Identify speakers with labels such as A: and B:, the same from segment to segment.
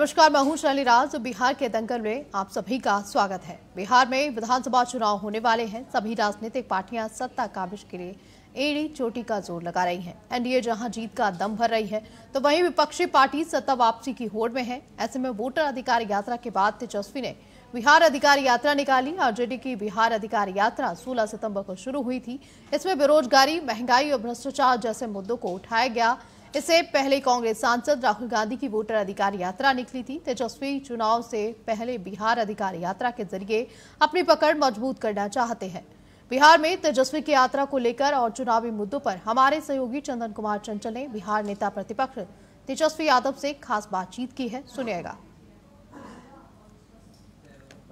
A: नमस्कार, मैं हूं शैली राज। बिहार के दंगल में आप सभी का स्वागत है। बिहार में विधानसभा चुनाव होने वाले हैं। सभी राजनीतिक पार्टियां सत्ता काबिज के लिए एड़ी चोटी का जोर लगा रही हैं। एनडीए जहां जीत का दम भर रही है, तो वहीं विपक्षी पार्टी सत्ता वापसी की होड़ में है। ऐसे में वोटर अधिकार यात्रा के बाद तेजस्वी ने बिहार अधिकार यात्रा निकाली। आरजेडी की बिहार अधिकार यात्रा 16 सितंबर को शुरू हुई थी। इसमें बेरोजगारी, महंगाई और भ्रष्टाचार जैसे मुद्दों को उठाया गया। इससे पहले कांग्रेस सांसद राहुल गांधी की वोटर अधिकार यात्रा निकली थी। तेजस्वी चुनाव से पहले बिहार अधिकार यात्रा के जरिए अपनी पकड़ मजबूत करना चाहते हैं। बिहार में तेजस्वी की यात्रा को लेकर और चुनावी मुद्दों पर हमारे सहयोगी चंदन कुमार चंचल ने बिहार नेता प्रतिपक्ष तेजस्वी यादव से खास बातचीत की है। सुनिएगा।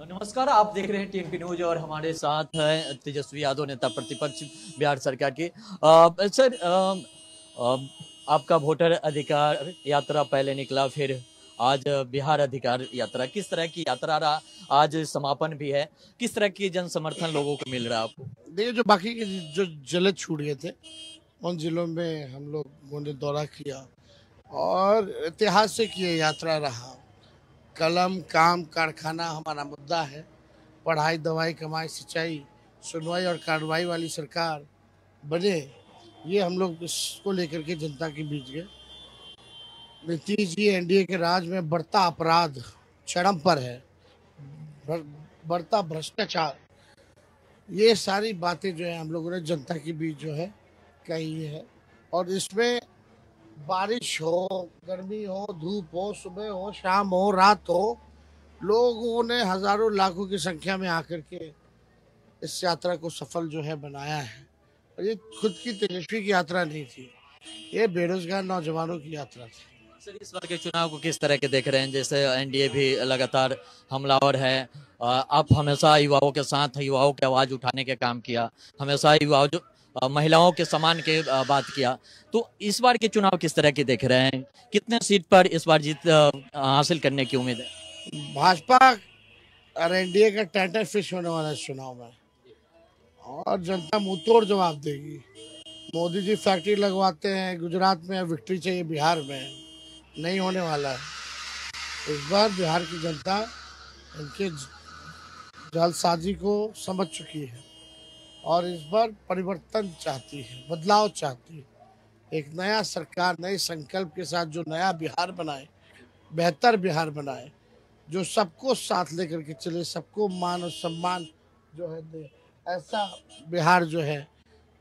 B: नमस्कार, आप देख रहे हैं टीएनपी न्यूज और हमारे साथ है तेजस्वी यादव, नेता प्रतिपक्ष बिहार सरकार के। सर, आपका वोटर अधिकार यात्रा पहले निकला, फिर आज बिहार अधिकार यात्रा, किस तरह की यात्रा रहा? आज समापन भी है, किस तरह की जन समर्थन लोगों को मिल रहा है आपको?
C: देखिए, जो बाकी के जो जिले छूट गए थे उन जिलों में हम लोगों ने दौरा किया और ऐतिहासिक ये यात्रा रहा। कलम, काम, कारखाना हमारा मुद्दा है। पढ़ाई, दवाई, कमाई, सिंचाई, सुनवाई और कार्रवाई वाली सरकार बने, ये हम लोग इसको लेकर के जनता के बीच गए। नीतीश जी एनडीए के राज में बढ़ता अपराध चरम पर है, बढ़ता भ्रष्टाचार, ये सारी बातें जो है हम लोगों ने जनता के बीच जो है कही है। और इसमें बारिश हो, गर्मी हो, धूप हो, सुबह हो, शाम हो, रात हो, लोगों ने हजारों लाखों की संख्या में आकर के इस यात्रा को सफल जो है बनाया है। और ये खुद की तेजस्वी की यात्रा नहीं थी, ये बेरोजगार नौजवानों की यात्रा थी।
B: सर, इस बार के चुनाव को किस तरह के देख रहे हैं? जैसे एनडीए भी लगातार हमलावर है, आप हमेशा युवाओं के साथ, युवाओं की आवाज उठाने के काम किया, हमेशा युवाओं जो महिलाओं के सम्मान के बात किया, तो इस बार के चुनाव किस तरह के देख रहे हैं? कितने सीट पर इस बार जीत हासिल करने की उम्मीद है?
C: भाजपा और एनडीए का टाइटल फिश होने वाला है चुनाव में और जनता मुंह तोड़ जवाब देगी। मोदी जी फैक्ट्री लगवाते हैं गुजरात में, विक्ट्री चाहिए बिहार में, नहीं होने वाला है। इस बार बिहार की जनता इनके जालसाजी को समझ चुकी है और इस बार परिवर्तन चाहती है, बदलाव चाहती है। एक नया सरकार नए संकल्प के साथ जो नया बिहार बनाए, बेहतर बिहार बनाए, जो सबको साथ लेकर के चले, सबको मान और सम्मान जो है दे, ऐसा बिहार जो है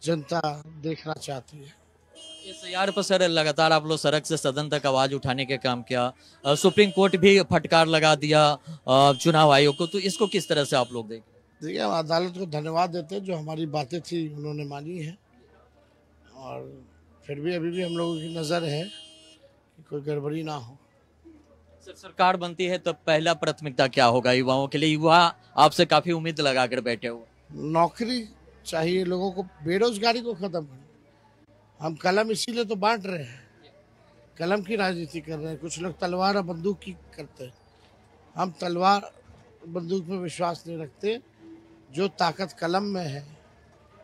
C: जनता देखना चाहती है।
B: इस यार पर सर लगातार आप लोग सड़क से सदन तक आवाज उठाने के काम किया, सुप्रीम कोर्ट भी फटकार लगा दिया चुनाव आयोग को, तो इसको किस तरह से आप लोग देखें?
C: देखिए, हम अदालत को धन्यवाद देते हैं, जो हमारी बातें थी उन्होंने मानी है। और फिर भी अभी भी हम लोगों की नज़र है कि कोई गड़बड़ी ना हो।
B: सर, सरकार बनती है तो पहला प्राथमिकता क्या होगा युवाओं के लिए? युवा आपसे काफी उम्मीद लगा कर बैठे हुए।
C: नौकरी चाहिए लोगों को, बेरोजगारी को खत्म करना। हम कलम इसीलिए तो बांट रहे हैं, कलम की राजनीति कर रहे हैं। कुछ लोग तलवार और बंदूक की करते हैं, हम तलवार बंदूक में विश्वास नहीं रखते। जो ताकत कलम में है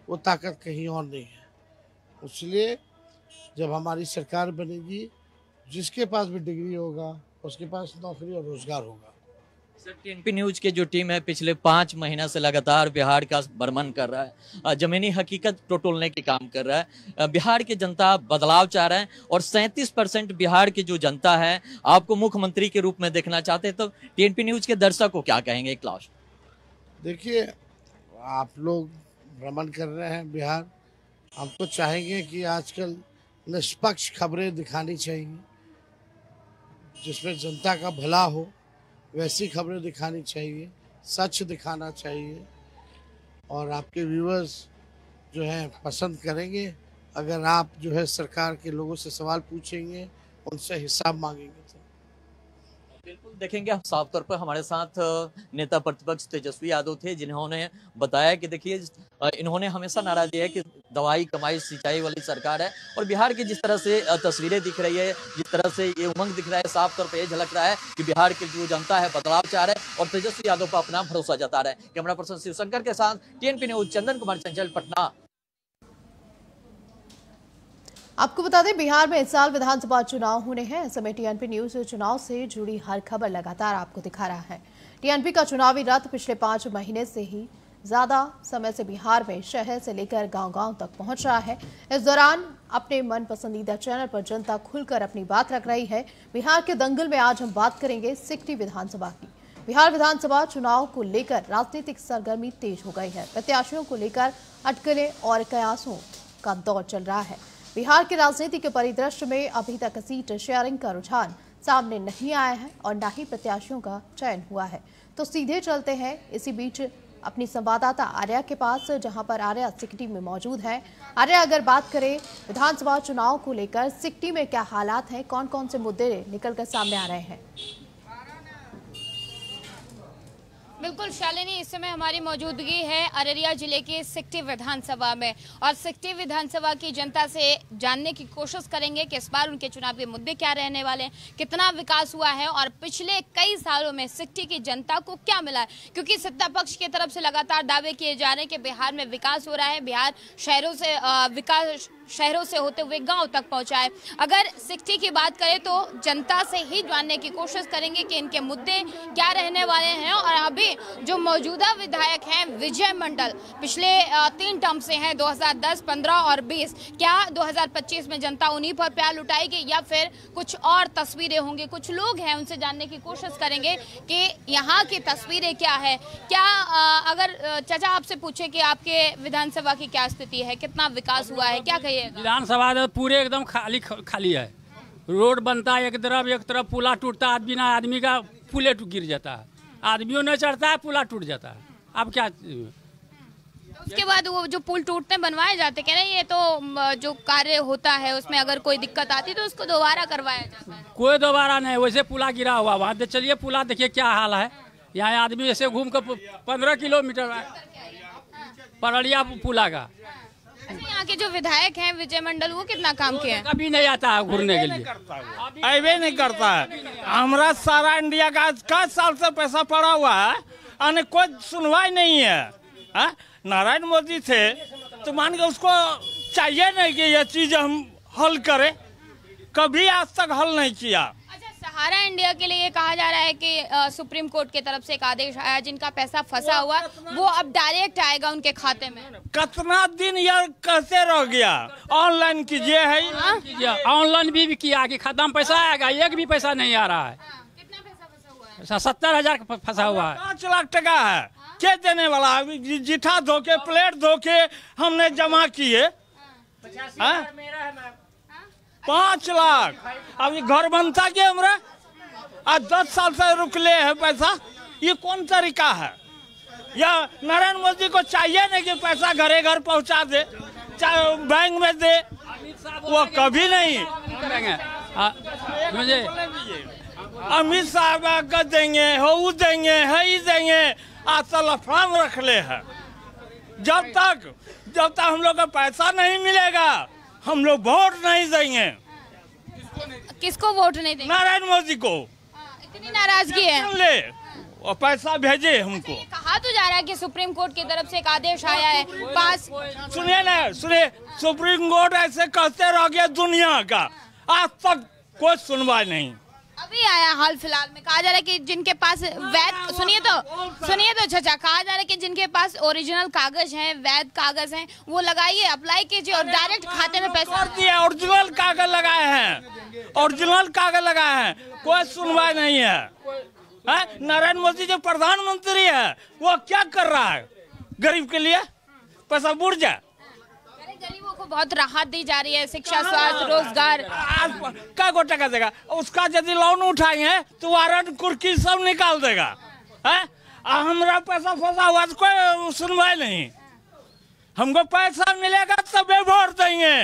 C: वो ताकत कहीं और नहीं है। इसलिए जब हमारी सरकार बनेगी, जिसके पास भी डिग्री होगा उसके पास नौकरी और रोजगार होगा।
B: सर, टीएनपी न्यूज के जो टीम है पिछले 5 महीना से लगातार बिहार का भ्रमण कर रहा है, जमीनी हकीकत टटोलने के काम कर रहा है। बिहार की जनता बदलाव चाह रहा है और 37% बिहार की जो जनता है आपको मुख्यमंत्री के रूप में देखना चाहते हैं। तो टीएनपी न्यूज के दर्शक को क्या कहेंगे? क्लास
C: देखिए, आप लोग भ्रमण कर रहे हैं बिहार, हम तो चाहेंगे कि आजकल निष्पक्ष खबरें दिखानी चाहिए, जिसमें जनता का भला हो, वैसी खबरें दिखानी चाहिए, सच दिखाना चाहिए। और आपके व्यूअर्स जो हैं पसंद करेंगे अगर आप जो है सरकार के लोगों से सवाल पूछेंगे, उनसे हिसाब मांगेंगे। तो
B: बिल्कुल देखेंगे। हम साफ तौर पर हमारे साथ नेता प्रतिपक्ष तेजस्वी यादव थे, जिन्होंने बताया कि देखिए, इन्होंने हमेशा नारा दिया है कि दवाई, कमाई, सिंचाई वाली सरकार है। और बिहार की जिस तरह से तस्वीरें दिख रही है, जिस तरह से ये उमंग दिख रहा है, साफ तौर पर ये झलक रहा है कि बिहार की जो जनता है बदलाव चाह रहा है और तेजस्वी यादव पर अपना भरोसा जता रहा है। कैमरा पर्सन शिवशंकर के साथ टीएनपी न्यूज, चंदन कुमार चंचल, पटना।
A: आपको बता दें, बिहार में इस साल विधानसभा चुनाव होने हैं। ऐसे में टीएनपी न्यूज चुनाव से जुड़ी हर खबर लगातार आपको दिखा रहा है। टीएनपी का चुनावी रथ पिछले 5 महीने से ही ज्यादा समय से बिहार में शहर से लेकर गांव-गांव तक पहुंच रहा है। इस दौरान अपने मन पसंदीदा चैनल पर जनता खुलकर अपनी बात रख रही है। बिहार के दंगल में आज हम बात करेंगे सिकटी विधानसभा की। बिहार विधानसभा चुनाव को लेकर राजनीतिक सरगर्मी तेज हो गई है। प्रत्याशियों को लेकर अटकलें और कयासों का दौर चल रहा है। बिहार के राजनीति के परिदृश्य में अभी तक सीट शेयरिंग का रुझान सामने नहीं आया है और न ही प्रत्याशियों का चयन हुआ है। तो सीधे चलते हैं इसी बीच अपनी संवाददाता आर्या के पास, जहां पर आर्या सिकटी में मौजूद है। आर्या, अगर बात करें विधानसभा चुनाव को लेकर सिकटी में क्या हालात हैं, कौन कौन से मुद्दे निकलकर सामने आ रहे हैं?
D: बिल्कुल शालिनी, इस समय हमारी मौजूदगी है अररिया जिले के सिकटी विधानसभा में और सिकटी विधानसभा की जनता से जानने की कोशिश करेंगे कि इस बार उनके चुनाव के मुद्दे क्या रहने वाले हैं, कितना विकास हुआ है और पिछले कई सालों में सिकटी की जनता को क्या मिला है। क्योंकि सत्ता पक्ष की तरफ से लगातार दावे किए जा रहे हैं कि बिहार में विकास हो रहा है, बिहार शहरों से होते हुए गांव तक पहुंचा है। अगर सिकटी की बात करें तो जनता से ही जानने की कोशिश करेंगे कि इनके मुद्दे क्या रहने वाले हैं। और अभी जो मौजूदा विधायक हैं विजय मंडल, पिछले 3 टर्म से हैं, 2010, 15 और 20। क्या 2025 में जनता उन्हीं पर प्यार लुटाएगी या फिर कुछ और तस्वीरें होंगी? कुछ लोग हैं, उनसे जानने की कोशिश करेंगे कि यहाँ की तस्वीरें क्या है। क्या अगर चाचा आपसे पूछे कि आपके विधानसभा की क्या स्थिति है, कितना विकास हुआ है, क्या कहिए?
E: विधानसभा पूरे एकदम खाली है। रोड बनता है एक तरफ पुला टूटता है, बिना आदमी का पुले गिर जाता है, आदमियों नहीं चढ़ता है, पुला टूट जाता है। अब क्या
D: उसके बाद वो जो पुल टूटते बनवाए जाते, कह रहे हैं ये तो जो कार्य होता है उसमें अगर कोई दिक्कत आती तो उसको दोबारा करवाया जाता है।
E: कोई दोबारा नहीं, वैसे पुला गिरा हुआ वहाँ तो चलिए पुला देखिए क्या हाल है। यहाँ आदमी ऐसे घूम कर 15 किलोमीटर परड़िया पुला का।
D: यहाँ के जो विधायक हैं विजय मंडल, वो कितना काम किए हैं?
E: कभी नहीं आता है घूरने के लिए,
F: अबे नहीं करता है। हमारा सारा इंडिया का 10 साल से पैसा पड़ा हुआ है और कोई सुनवाई नहीं है। नारायण मोदी थे तो मान के उसको चाहिए नहीं कि ये चीज हम हल करें, कभी आज तक हल नहीं किया।
D: सहारा इंडिया के लिए कहा जा रहा है कि सुप्रीम कोर्ट की तरफ से एक आदेश आया, जिनका पैसा फंसा हुआ वो अब डायरेक्ट आएगा उनके खाते में। कितना
F: दिन यह कैसे रह गया? ऑनलाइन कीजिए है,
E: ऑनलाइन भी किया कि खाता में पैसा आएगा, एक भी पैसा नहीं आ रहा है।
D: कितना पैसा फंसा हुआ है?
E: 70,000 फंसा हुआ है।
F: 5 लाख टका है, क्या देने वाला? जिठा धोके प्लेट धोके हमने जमा किए 5 लाख। अब ये घर बनता क्या हमारा? आज 10 साल से रुकले है पैसा, ये कौन तरीका है? या नारायण मोदी को चाहिए नहीं कि पैसा घरे घर पहुंचा दे, चाहे बैंक में दे, वो कभी नहीं
E: करेंगे। मुझे
F: अमित साहब का देंगे, हो देंगे, है ही देंगे, आज लफाम रख ले है। जब तक हम लोग का पैसा नहीं मिलेगा हम लोग वोट नहीं देंगे।
D: किसको वोट नहीं देंगे?
F: नारायण मोदी को।
D: इतनी नाराजगी है?
F: ले और पैसा भेजे हमको।
D: कहा तो जा रहा है कि सुप्रीम कोर्ट की तरफ से एक आदेश आया है पास।
F: सुनिए, सुप्रीम कोर्ट ऐसे कहते रह गया दुनिया का, आज तक कोई सुनवाई नहीं।
D: अभी आया हाल फिलहाल में, कहा जा रहा है कि जिनके पास वैध, सुनिए तो चाचा, कहा जा रहा है कि जिनके पास ओरिजिनल कागज हैं, वैध कागज हैं, वो लगाइए, अप्लाई कीजिए और डायरेक्ट खाते में पैसा
F: दिए। ओरिजिनल कागज लगाए हैं, कोई सुनवाई नहीं है। नारायण मोदी जो प्रधानमंत्री है वो क्या कर रहा है? गरीब के लिए पैसा बुढ़ जाए।
D: गरीबों को बहुत राहत दी जा रही है, शिक्षा, स्वास्थ्य, रोजगार।
F: क्या को टका देगा? उसका यदि लोन उठाएंगे तो वारंट कुर्की सब निकाल देगा। हमारा पैसा फंसा हुआ तो कोई सुनवाई नहीं। हमको पैसा मिलेगा तब वोट देंगे।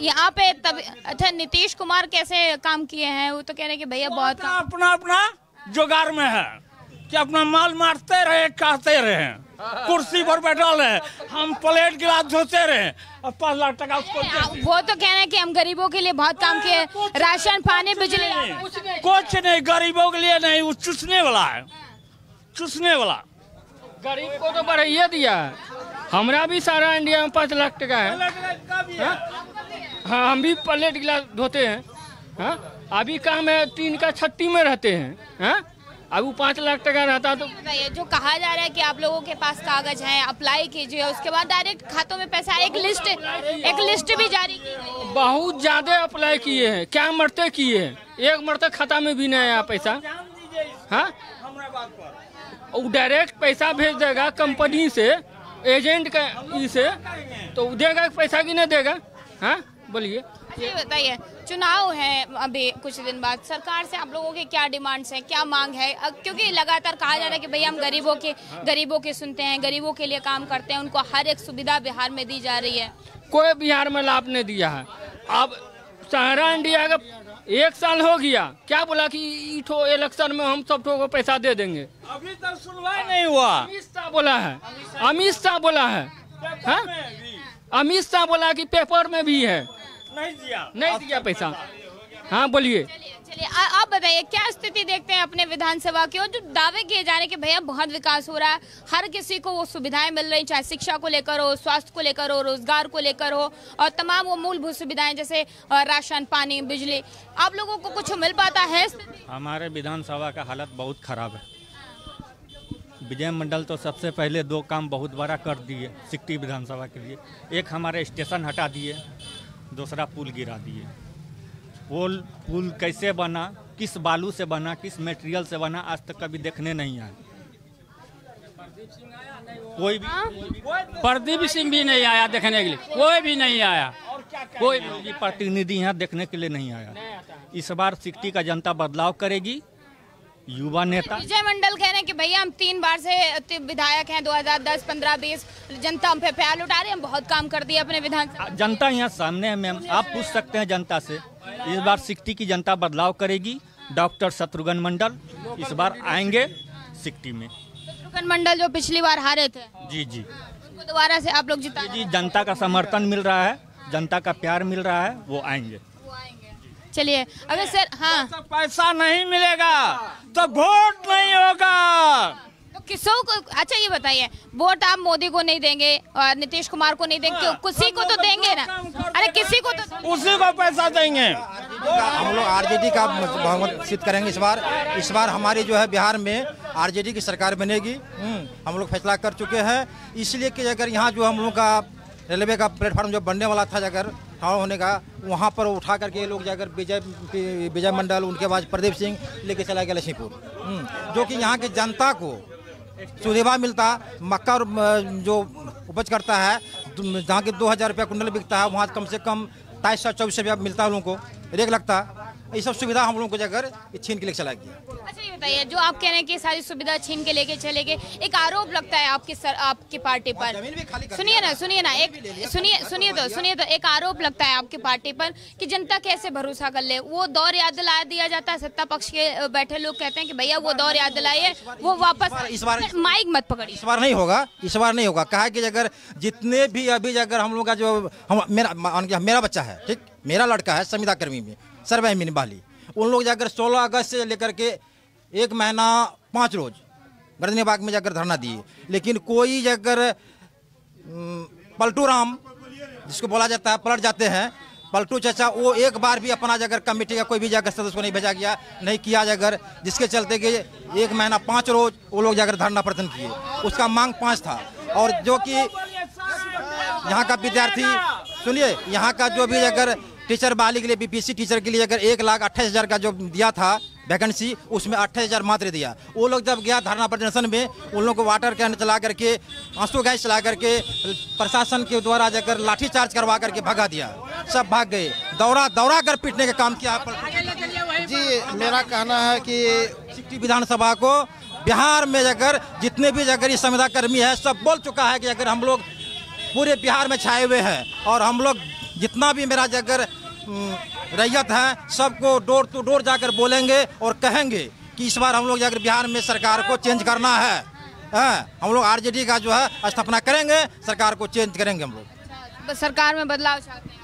D: यहाँ पे तब अच्छा नीतीश कुमार कैसे काम किए हैं? वो तो कह रहे हैं कि भैया बहुत
F: अपना जुगाड़ में है कि अपना माल मारते रहे, कहते रहे, कुर्सी पर बैठा रहे, हम प्लेट गिलास धोते रहे और 5 लाख टका उसको।
D: वो तो कह रहे हैं कि हम गरीबों के लिए बहुत काम किए, राशन पानी बिजली
F: कुछ नहीं, गरीबों के लिए नहीं, वो चूसने वाला है, चूसने वाला।
G: गरीब को तो बढ़ाइए दिया, हमरा भी सारा इंडिया में 5 लाख टका है।
E: हाँ, हम भी प्लेट गिलास धोते हैं। हाँ, अभी काम है 3 का छट्टी में रहते हैं। हाँ, अब वो 5 लाख टका रहता तो।
D: ये जो कहा जा रहा है कि आप लोगों के पास कागज हैं, अप्लाई कीजिए, उसके बाद डायरेक्ट खातों में पैसा, एक लिस्ट भी जारी की गई है।
E: बहुत ज्यादा अप्लाई किए हैं, क्या मरते किए हैं, एक मरते खाता में भी नहीं आया पैसा। हाँ, वो डायरेक्ट पैसा भेज देगा कंपनी से, एजेंट का से, तो देगा पैसा कि नहीं देगा। हाँ, बोलिए।
D: ये बताइए, चुनाव है अभी कुछ दिन बाद, सरकार से आप लोगों के क्या डिमांड्स हैं, क्या मांग है? क्योंकि लगातार कहा जा रहा है कि भैया हम गरीबों के सुनते हैं, गरीबों के लिए काम करते हैं, उनको हर एक सुविधा बिहार में दी जा रही है।
E: कोई बिहार में लाभ नहीं दिया है। अब सहारा इंडिया का 1 साल हो गया, क्या बोला कि इठो इलेक्शन में हम सब को पैसा दे देंगे,
F: अभी तक सुनवाई नहीं हुआ।
E: अमित शाह बोला है, हाँ? अमित शाह बोला कि पेपर में भी है, नहीं दिया पैसा। हाँ, बोलिए।
D: चलिए आप बताइए, क्या स्थिति देखते हैं अपने विधानसभा की, और जो दावे किए जा रहे हैं कि भैया बहुत विकास हो रहा है, हर किसी को वो सुविधाएं मिल रही, चाहे शिक्षा को लेकर हो, स्वास्थ्य को लेकर हो, रोजगार को लेकर हो, और तमाम वो मूलभूत सुविधाएं जैसे राशन, पानी, बिजली, आप लोगों को कुछ मिल पाता है?
F: हमारे विधानसभा का हालत बहुत खराब है। विजय मंडल तो सबसे पहले 2 काम बहुत बड़ा कर दिए सिकटी विधानसभा के लिए। एक हमारे स्टेशन हटा दिए, दूसरा पुल गिरा दिए। वो पुल कैसे बना, किस बालू से बना, किस मटेरियल से बना, आज तक कभी देखने नहीं आया। कोई भी
E: प्रदीप सिंह भी नहीं आया देखने के लिए, कोई भी नहीं आया,
F: कोई भी प्रतिनिधि यहाँ देखने के लिए नहीं आया। इस बार सिकटी का जनता बदलाव करेगी। युवा नेता
D: विजय मंडल कह रहे हैं कि भैया हम 3 बार से विधायक हैं, 2010, 15, 20, जनता हम पे प्यार लुटा रहे हैं, हम बहुत काम कर दिए अपने विधानसभा।
F: जनता यहाँ सामने है मैम, आप पूछ सकते हैं जनता से। इस बार सिकटी की जनता बदलाव करेगी। डॉक्टर शत्रुघ्न मंडल इस बार आएंगे सिकटी में।
D: शत्रुघ्न मंडल जो पिछली बार हारे थे,
F: जी,
D: उनको दोबारा से आप लोग जिता?
F: जी, जनता का समर्थन मिल रहा है, जनता का प्यार मिल रहा है, वो आएंगे।
D: चलिए, अगर सर, हाँ,
F: तो पैसा नहीं मिलेगा तो वोट नहीं होगा।
D: तो किसों को? अच्छा ये बताइए, वोट आप मोदी को नहीं देंगे और नीतीश कुमार को नहीं देंगे, किसी को तो देंगे ना? अरे किसी को तो,
F: उसी को पैसा देंगे।
G: हम लोग आरजेडी का बहुमत सिद्ध करेंगे इस बार हमारी जो है बिहार में आरजेडी की सरकार बनेगी। हम लोग फैसला कर चुके हैं, इसलिए कि अगर यहाँ जो हम लोग का रेलवे का प्लेटफार्म जो बनने वाला था, अगर होने का, वहाँ पर उठा करके ये लोग जाकर विजय मंडल, उनके बाद प्रदीप सिंह लेके चला गया लक्ष्मीपुर, जो कि यहाँ के जनता को सुविधा मिलता। मक्का जो उपज करता है, जहाँ के 2000 रुपया कुंटल बिकता है, वहाँ कम से कम 2324 रुपया मिलता है लोगों को, रेग लगता। ये सब सुविधा हम लोगों को जाकर छीन के लेके चला गया।
D: अच्छा ये बताइए, जो आप कह रहे हैं कि सारी सुविधा छीन के लेके चले गए, एक आरोप लगता है आपकी पार्टी पर। सुनिए तो एक आरोप लगता है आपकी पार्टी पर कि जनता कैसे भरोसा कर ले। वो दौर याद दिला दिया जाता है, सत्ता पक्ष के बैठे लोग कहते हैं कि भैया वो दौर याद दिलाइए, वो वापस।
G: इस बार
D: माइक मत पकड़िए।
G: इस बार नहीं होगा, कहा कि अगर जितने भी अभी अगर हम लोग का जो मेरा बच्चा है, ठीक, मेरा लड़का है संविदा कर्मी में, सर्वे में बाली, उन लोग जाकर 16 अगस्त से लेकर के 1 महीना 5 रोज गर्दनी बाग में जाकर धरना दिए, लेकिन कोई जाकर पलटू राम जिसको बोला जाता है, पलट जाते हैं, पलटू चाचा, वो एक बार भी अपना जाकर कमेटी का कोई भी जाकर सदस्य को नहीं भेजा गया, नहीं किया जाकर, जिसके चलते कि 1 महीना 5 रोज वो लोग जाकर धरना प्रदर्शन किए। उसका मांग 5 था। और जो कि यहाँ का विद्यार्थी, सुनिए, यहाँ का जो भी अगर टीचर बहाली के लिए, बीपीएससी टीचर के लिए अगर 1,28,000 का जो दिया था वैकेंसी, उसमें 28,000 मात्र दिया। वो लोग जब गया धरना प्रदर्शन में, उन लोगों को वाटर कैन चला करके, आंसू गैस चला करके, प्रशासन के द्वारा जाकर लाठीचार्ज करवा करके भगा दिया, सब भाग गए। दौड़ा कर पीटने का काम किया।
C: जी, मेरा कहना है कि
G: सिकटी विधानसभा को बिहार में जाकर जितने भी जाकर संविदा कर्मी है, सब बोल चुका है कि अगर हम लोग पूरे बिहार में छाए हुए हैं, और हम लोग जितना भी मेरा जाकर रैयत है, सबको डोर टू डोर जाकर बोलेंगे और कहेंगे कि इस बार हम लोग जाकर बिहार में सरकार को चेंज करना है। हम लोग आरजेडी का जो है स्थापना करेंगे, सरकार को चेंज करेंगे हम लोग।
D: सरकार में बदलाव चाहते हैं?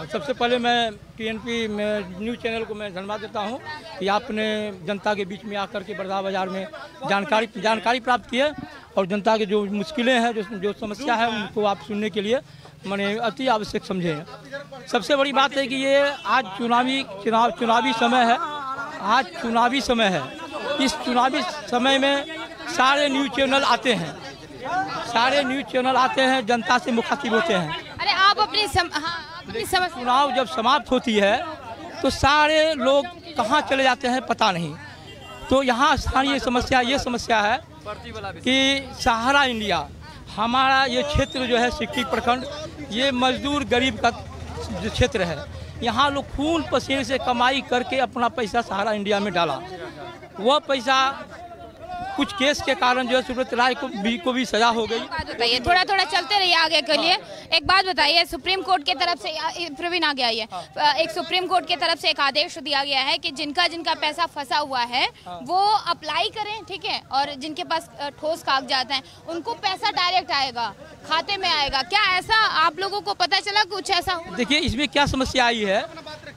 E: सबसे पहले मैं TNP में न्यूज़ चैनल को मैं धन्यवाद देता हूं कि आपने जनता के बीच में आकर के बड़ौदा बाजार में जानकारी प्राप्त की है, और जनता की जो मुश्किलें हैं, जो समस्या है, उनको आप सुनने के लिए माने अति आवश्यक समझे हैं। सबसे बड़ी बात है कि ये आज चुनावी समय है, आज चुनावी समय है। इस चुनावी समय में सारे न्यूज़ चैनल आते हैं, जनता से मुखातिब होते हैं।
D: अरे आप अपनी समझ
E: चुनाव जब समाप्त होती है तो सारे लोग कहाँ चले जाते हैं पता नहीं। तो यहाँ स्थानीय समस्या ये समस्या है कि सहारा इंडिया हमारा ये क्षेत्र जो है सिक्टी प्रखंड, ये मजदूर गरीब का क्षेत्र है। यहाँ लोग खून पसीने से कमाई करके अपना पैसा सहारा इंडिया में डाला। वह पैसा कुछ केस के कारण जो है सुब्रत राय को भी सजा हो गई।
D: बताइए, थोड़ा चलते रहिए आगे के लिए। एक बात बताइए, सुप्रीम कोर्ट की तरफ से प्रवीण आगे आइए। एक सुप्रीम कोर्ट की तरफ से एक आदेश दिया गया है कि जिनका पैसा फंसा हुआ है वो अप्लाई करें, ठीक है, और जिनके पास ठोस कागजात हैं उनको पैसा डायरेक्ट आएगा, खाते में आएगा। क्या ऐसा आप लोगों को पता चला कुछ ऐसा?
E: देखिए, इसमें क्या समस्या आई है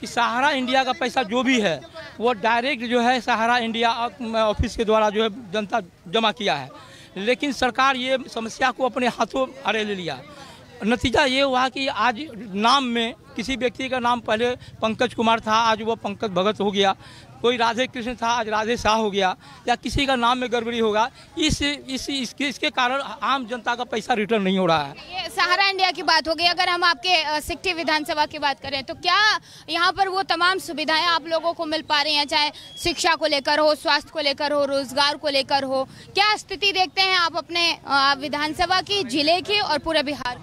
E: कि सहारा इंडिया का पैसा जो भी है वो डायरेक्ट जो है सहारा इंडिया ऑफिस के द्वारा जो है जनता जमा किया है, लेकिन सरकार ये समस्या को अपने हाथों अरे ले लिया। नतीजा ये हुआ कि आज नाम में किसी व्यक्ति का नाम पहले पंकज कुमार था, आज वो पंकज भगत हो गया। कोई राधे कृष्ण था, आज राधे शाह हो गया, या किसी का नाम में गड़बड़ी होगा। इसके कारण आम जनता का पैसा रिटर्न नहीं हो रहा है।
D: ये सहारा इंडिया की बात हो गई। अगर हम आपके सिक्टी विधानसभा की बात करें तो क्या यहाँ पर वो तमाम सुविधाएं आप लोगों को मिल पा रही हैं, चाहे शिक्षा को लेकर हो, स्वास्थ्य को लेकर हो, रोजगार को लेकर हो? क्या स्थिति देखते हैं आप अपने विधानसभा की, जिले की और पूरे बिहार की?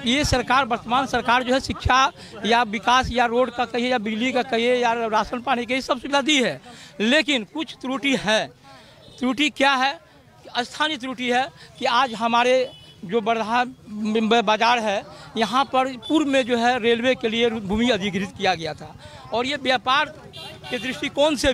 E: ये सरकार, वर्तमान सरकार जो है शिक्षा या विकास या रोड का कहिए या बिजली का कहिए या राशन पानी के सब सुविधा दी है, लेकिन कुछ त्रुटि है। त्रुटि क्या है? स्थानीय त्रुटि है कि आज हमारे जो बरधा बाजार है यहाँ पर पूर्व में जो है रेलवे के लिए भूमि अधिग्रहित किया गया था, और ये व्यापार के दृष्टिकोण से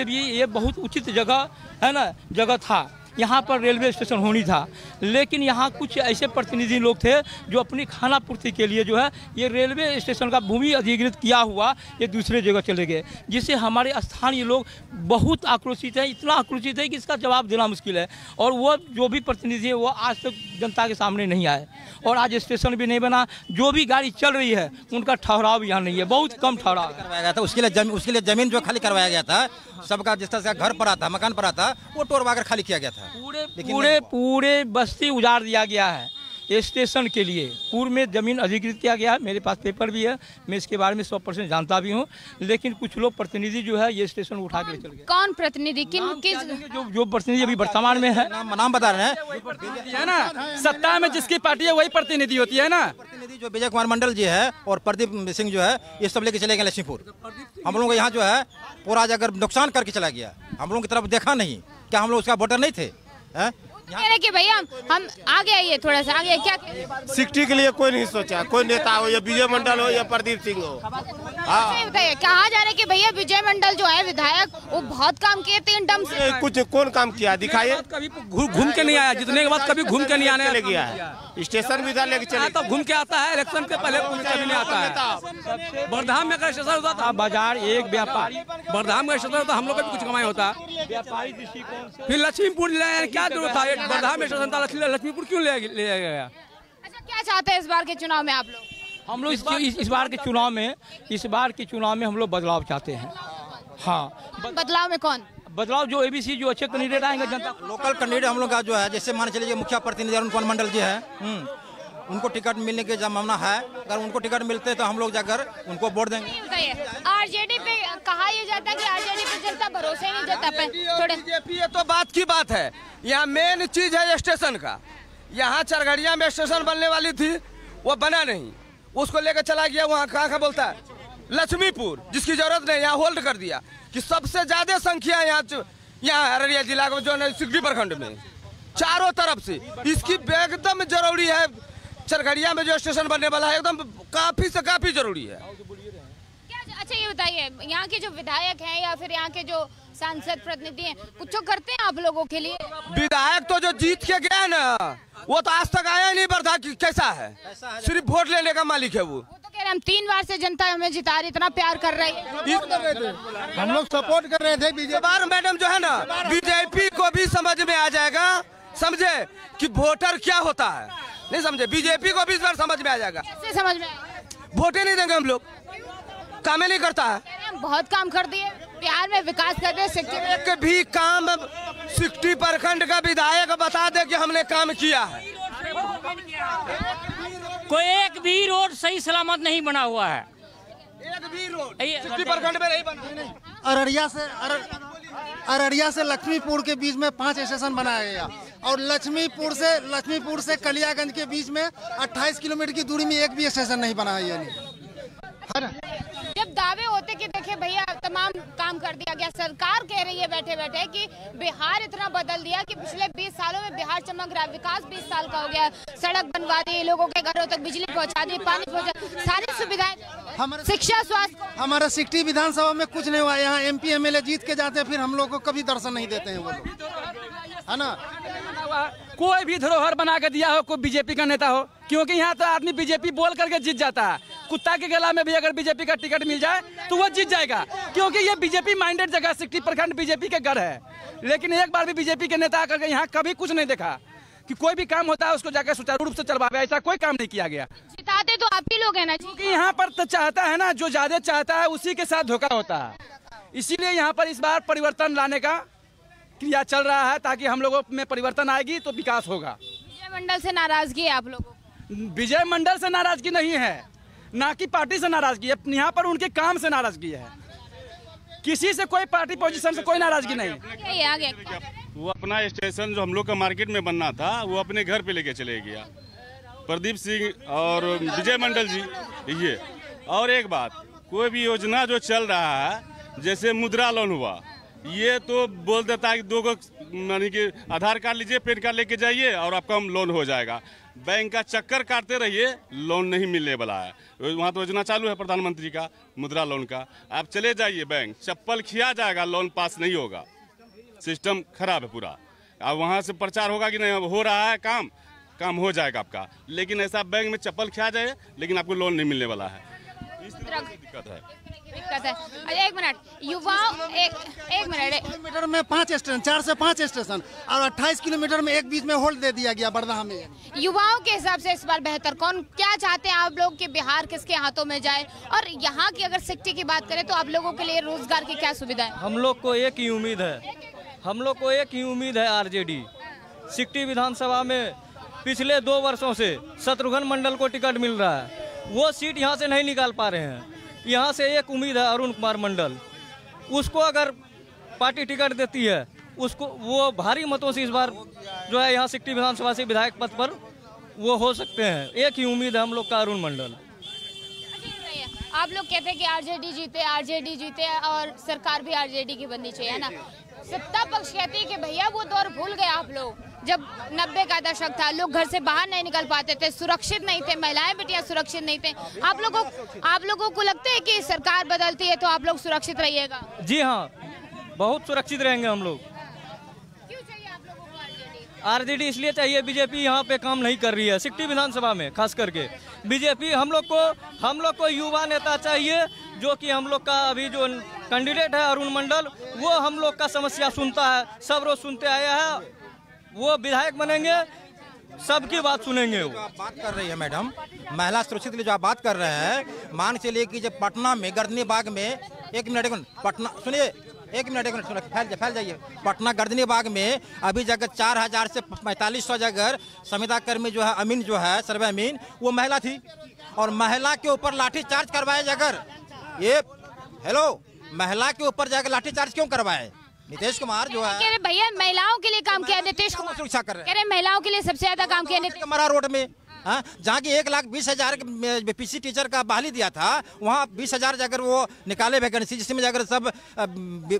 E: भी ये बहुत उचित जगह है ना, जगह था। यहाँ पर रेलवे स्टेशन होनी था, लेकिन यहाँ कुछ ऐसे प्रतिनिधि लोग थे जो अपनी खाना पूर्ति के लिए जो है ये रेलवे स्टेशन का भूमि अधिग्रहित किया हुआ ये दूसरे जगह चले गए, जिससे हमारे स्थानीय लोग बहुत आक्रोशित हैं। इतना आक्रोशित है कि इसका जवाब देना मुश्किल है, और वो जो भी प्रतिनिधि है वो आज तक जनता के सामने नहीं आए, और आज स्टेशन भी नहीं बना। जो भी गाड़ी चल रही है उनका ठहराव यहाँ नहीं है, बहुत कम ठहराव
G: करवाया गया था। उसके लिए जमीन जो खाली करवाया गया था, सबका जिस तरह से घर पर आता, मकान पर आता, वो तोड़वा कर खाली किया गया था।
E: पूरे बस्ती उजाड़ दिया गया है स्टेशन के लिए। पूर्व में जमीन अधिग्रहित किया गया है, मेरे पास पेपर भी है, मैं इसके बारे में 100% जानता भी हूँ, लेकिन कुछ लोग प्रतिनिधि जो है ये स्टेशन उठा के चल गए।
D: कौन प्रतिनिधि?
E: जो प्रतिनिधि अभी वर्तमान में है,
G: नाम बता रहे हैं
H: ना, सत्ता में जिसकी पार्टी है वही प्रतिनिधि होती है ना।
G: प्रतिनिधि जो विजय कुमार मंडल जी है और प्रदीप सिंह जो है, ये सब लेके चले गए लक्ष्मीपुर। हम लोगों को यहाँ जो है पूरा अगर नुकसान करके चला गया, हम लोगों की तरफ देखा नहीं। क्या हम लोग उसका वोटर नहीं थे?
D: कि भैया हम आगे आइए, थोड़ा सा आगे। क्या
I: सिक्टी के लिए कोई नहीं सोचा, कोई नेता हो या विजय मंडल हो या प्रदीप सिंह हो।
D: बताइए, कहा जा रहा है कि भैया विजय मंडल जो है विधायक, वो बहुत काम किए 3 टर्म से।
I: कुछ कौन काम किया दिखाइए?
H: कभी घूम के नहीं आया, जितने के बाद कभी घूम के नहीं आने
I: गया है। स्टेशन भी लेके चले
H: तो घूम के आता है, इलेक्शन के पहले कभी नहीं आता है। बरधाम में स्टेशन होता था,
E: बाजार एक व्यापारी,
H: बरधाम का स्टेशन होता, हम लोग का भी कुछ कमाई होता।
E: व्यापारी दृष्टिकोण से
H: फिर लक्ष्मीपुर ले क्या जरूरत था? बरधाम में स्टेशन था, लक्ष्मीपुर क्यों ले गया?
D: अच्छा, क्या चाहते हैं इस बार के चुनाव में आप लोग?
E: हम लोग इस बार के चुनाव में हम लोग बदलाव चाहते हैं। हाँ,
D: बदलाव में कौन
E: बदलाव? जो एबीसी जो अच्छे कैंडिडेट आएंगे, जनता
G: लोकल कैंडिडेट हम लोग का जो है, जैसे मान चलिए मुखिया प्रतिनिधि अरुण कुमार मंडल जी है, उनको टिकट मिलने की संभावना है। अगर उनको टिकट मिलते तो हम लोग जाकर उनको वोट देंगे।
D: आरजेडी पे कहा यह जाता है कि आरजेडी पे जनता भरोसा ही नहीं जता पे थोड़े।
H: बीजेपी ये तो बात की बात है, यहाँ मेन चीज है स्टेशन का। यहाँ चरघड़िया में स्टेशन बनने वाली थी, वो बना नहीं, उसको लेकर चला गया वहाँ कहाँ बोलता है लक्ष्मीपुर, जिसकी जरूरत नहीं, यहाँ होल्ड कर दिया कि सबसे ज्यादा संख्या यहाँ अररिया जिला को जो है सिकटी प्रखंड में चारों तरफ से इसकी एकदम जरूरी है। चरघड़िया में जो स्टेशन बनने वाला है एकदम काफी से काफी जरूरी है।
D: अच्छा, ये बताइए, यहाँ के जो विधायक हैं या फिर यहाँ के जो सांसद प्रतिनिधि हैं, कुछ तो करते हैं आप लोगों के लिए?
H: विधायक तो जो जीत के गया ना, वो तो आज तक आया नहीं। बरधा कैसा है, सिर्फ वोट लेने का मालिक है वो।
D: तो कह रहे हम 3 बार से जनता हमें जिता रही, इतना प्यार कर रही है।
C: हम लोग सपोर्ट कर रहे थे बीजेपी।
H: बार मैडम जो है ना, बीजेपी को भी समझ में आ जाएगा, समझे कि वोटर क्या होता है। नहीं समझे? बीजेपी को भी इस बार समझ में आ जाएगा।
D: कैसे समझ में आएगा?
H: वोटे नहीं देंगे हम लोग, काम ही नहीं करता है।
D: हम बहुत काम कर दिए, बिहार में विकास कर रहे, सिक्किम में
H: एक भी काम 60 प्रखंड का विधायक बता दे कि हमने काम किया है।
E: कोई एक भी रोड सही सलामत नहीं बना हुआ है,
H: एक भी रोड 60 प्रखंड में नहीं बना।
J: अररिया से लक्ष्मीपुर के बीच में 5 स्टेशन बनाया गया और लक्ष्मीपुर से कलियागंज के बीच में 28 किलोमीटर की दूरी में एक भी स्टेशन नहीं बनाया है ना।
D: जब दावे होते कि देखिए भैया तमाम काम कर दिया गया, सरकार कह रही है बैठे बैठे कि बिहार इतना बदल दिया कि पिछले 20 सालों में बिहार चमक रहा, विकास 20 साल का हो गया, सड़क बनवा दी, लोगों के घरों तक बिजली पहुंचा दी, पानी पहुंचा, सारी सुविधाएं, शिक्षा, स्वास्थ्य।
J: हमारा सिक्टी विधानसभा में कुछ नहीं हुआ। यहाँ MP MLA जीत के जाते हैं, फिर हम लोग को कभी दर्शन नहीं देते हैं वो लोग, है ना।
K: कोई भी धरोहर बना के दिया हो, कोई बीजेपी का नेता हो, क्योंकि यहाँ तो आदमी बीजेपी बोल करके जीत जाता है। कुत्ता के गला में भी अगर बीजेपी का टिकट मिल जाए तो वो जीत जाएगा, क्योंकि ये बीजेपी माइंडेड जगह 60 प्रखंड बीजेपी के गढ़ है। लेकिन एक बार भी बीजेपी के नेता आकर के यहाँ कभी कुछ नहीं देखा कि कोई भी काम होता है उसको जाकर सुचारू रूप से चलवावे, ऐसा कोई काम नहीं किया गया।
D: जिताते तो आप ही लोग हैं ना,
K: क्योंकि यहाँ पर तो चाहता है ना, जो ज्यादा चाहता है उसी के साथ धोखा होता है। इसीलिए यहाँ पर इस बार परिवर्तन लाने का क्रिया चल रहा है, ताकि हम लोगों में परिवर्तन आएगी तो विकास होगा।
D: विजय मंडल से नाराजगी है आप लोगों?
K: विजय मंडल से नाराजगी नहीं है, ना कि पार्टी से नाराजगी है, यहाँ पर उनके काम से नाराजगी है। किसी से कोई पार्टी पोजीशन से कोई नाराजगी नहीं।
D: आगे
I: वो अपना स्टेशन जो हम लोग का मार्केट में बनना था वो अपने घर पे लेके चले गया प्रदीप सिंह और विजय मंडल जी। ये और एक बात, कोई भी योजना जो चल रहा है, जैसे मुद्रा लोन हुआ, ये तो बोल देता है कि 2 यानी कि आधार कार्ड लीजिए, पैन कार्ड लेके जाइए और आपका लोन हो जाएगा। बैंक का चक्कर काटते रहिए, लोन नहीं मिलने वाला है। वहाँ तो योजना चालू है प्रधानमंत्री का मुद्रा लोन का, आप चले जाइए बैंक, चप्पल खिया जाएगा, लोन पास नहीं होगा। सिस्टम खराब है पूरा। अब वहाँ से प्रचार होगा कि नहीं हो रहा है काम हो जाएगा आपका, लेकिन ऐसा बैंक में चप्पल खिया जाए लेकिन आपको लोन नहीं मिलने वाला है। इस तरह की दिक्कत है।
D: एक मिनट, युवाओं एक मिनट,
J: किलोमीटर में 5 स्टेशन, 4 से 5 स्टेशन और 28 किलोमीटर में एक बीच में होल्ड दे दिया गया बरदहा में।
D: युवाओं के हिसाब से इस बार बेहतर कौन, क्या चाहते हैं आप लोग कि बिहार किसके हाथों में जाए? और यहाँ की अगर सिक्टी की बात करें तो आप लोगों के लिए रोजगार की क्या सुविधा है?
B: हम लोग को एक ही उम्मीद है, RJD। सिक्टी विधानसभा में पिछले 2 वर्षों से शत्रुघ्न मंडल को टिकट मिल रहा है, वो सीट यहाँ से नहीं निकाल पा रहे हैं। यहाँ से एक उम्मीद है अरुण कुमार मंडल, उसको अगर पार्टी टिकट देती है उसको वो भारी मतों से इस बार जो है यहाँ सिक्टी विधानसभा से विधायक पद पर वो हो सकते हैं। एक ही उम्मीद है हम लोग का, अरुण मंडल।
D: आप लोग कहते हैं कि RJD जीते और सरकार भी RJD की बननी चाहिए, है ना। सत्ता पक्ष कहती है कि भैया वो दौर भूल गए आप लोग, जब 90 का दशक था, लोग घर से बाहर नहीं निकल पाते थे, सुरक्षित नहीं थे, महिलाएं बेटियां सुरक्षित नहीं थे। आप लोगों को लगता है कि सरकार बदलती है तो आप लोग सुरक्षित रहिएगा?
B: जी हाँ, बहुत सुरक्षित रहेंगे हम लोग।
D: क्यों चाहिए आप लोगों को
B: RJD? इसलिए चाहिए, बीजेपी यहाँ पे काम नहीं कर रही है सिक्टी विधानसभा में, खास करके बीजेपी। हम लोग को युवा नेता चाहिए, जो कि हम लोग का अभी जो कैंडिडेट है अरुण मंडल, वो हम लोग का समस्या सुनता है, सब रोज सुनते आया है। वो विधायक बनेंगे, सबकी बात सुनेंगे। वो
G: बात कर रही है मैडम, महिला सुरक्षित के लिए जो आप बात कर रहे हैं, मान चलिए कि जब पटना में गर्दनी बाग में एक मिनट पटना सुनिए, फैल जाइए। पटना गर्दनी बाग में अभी जगह 4000 से 4500 जगह संविदा कर्मी जो है अमीन जो है सर्वे अमीन, वो महिला थी और महिला के ऊपर लाठी चार्ज करवाए जगह। ये महिला के ऊपर जाकर लाठी चार्ज क्यों करवाए? नीतीश कुमार जो है,
D: कह रहे भैया महिलाओं के लिए काम किया नीतीश कुमार,
G: सुरक्षा कर रहे हैं।
D: कह रहे महिलाओं के लिए सबसे ज्यादा काम किया नीतीश
G: कुमार रोड में, जहाँ की 1,20,000 BPC टीचर का बहाली दिया था, वहाँ 20,000 जगह वो निकाले वैकेंसी, जिसमें अगर सब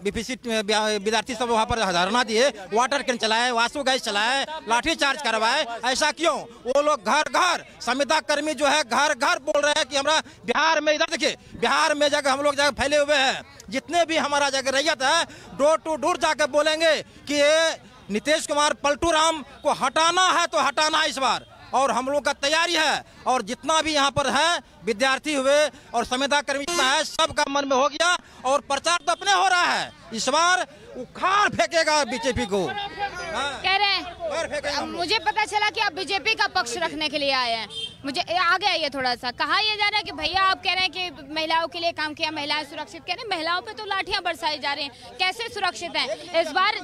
G: BPC विद्यार्थी सब वहाँ पर धरना दिए, वाटर कैन चलाए, वाशु गैस चलाए, लाठी चार्ज करवाए। ऐसा क्यों? वो लोग घर घर संविदा कर्मी जो है घर घर बोल रहे हैं कि हमारा बिहार में, इधर देखिए बिहार में जगह हम लोग जगह फैले हुए हैं, जितने भी हमारा जगह रैयत है डोर टू डोर जाकर बोलेंगे कि ये नीतीश कुमार पलटू राम को हटाना है तो हटाना है इस बार, और हम लोग का तैयारी है। और जितना भी यहाँ पर है विद्यार्थी हुए और संविदा कर्मी है, सबका मन में हो गया और प्रचार तो अपने हो रहा है। इस बार उखाड़ फेंकेगा बीजेपी को।
D: कह रहे हैं मुझे पता चला कि आप बीजेपी का पक्ष रखने के लिए आए हैं। मुझे आगे आइए थोड़ा सा। कहा यह जा रहा है कि भैया आप कह रहे हैं कि महिलाओं के लिए काम किया, महिलाएं सुरक्षित, कह रहे हैं महिलाओं पे तो लाठियां बरसाई जा रही हैं, कैसे सुरक्षित हैं इस बार?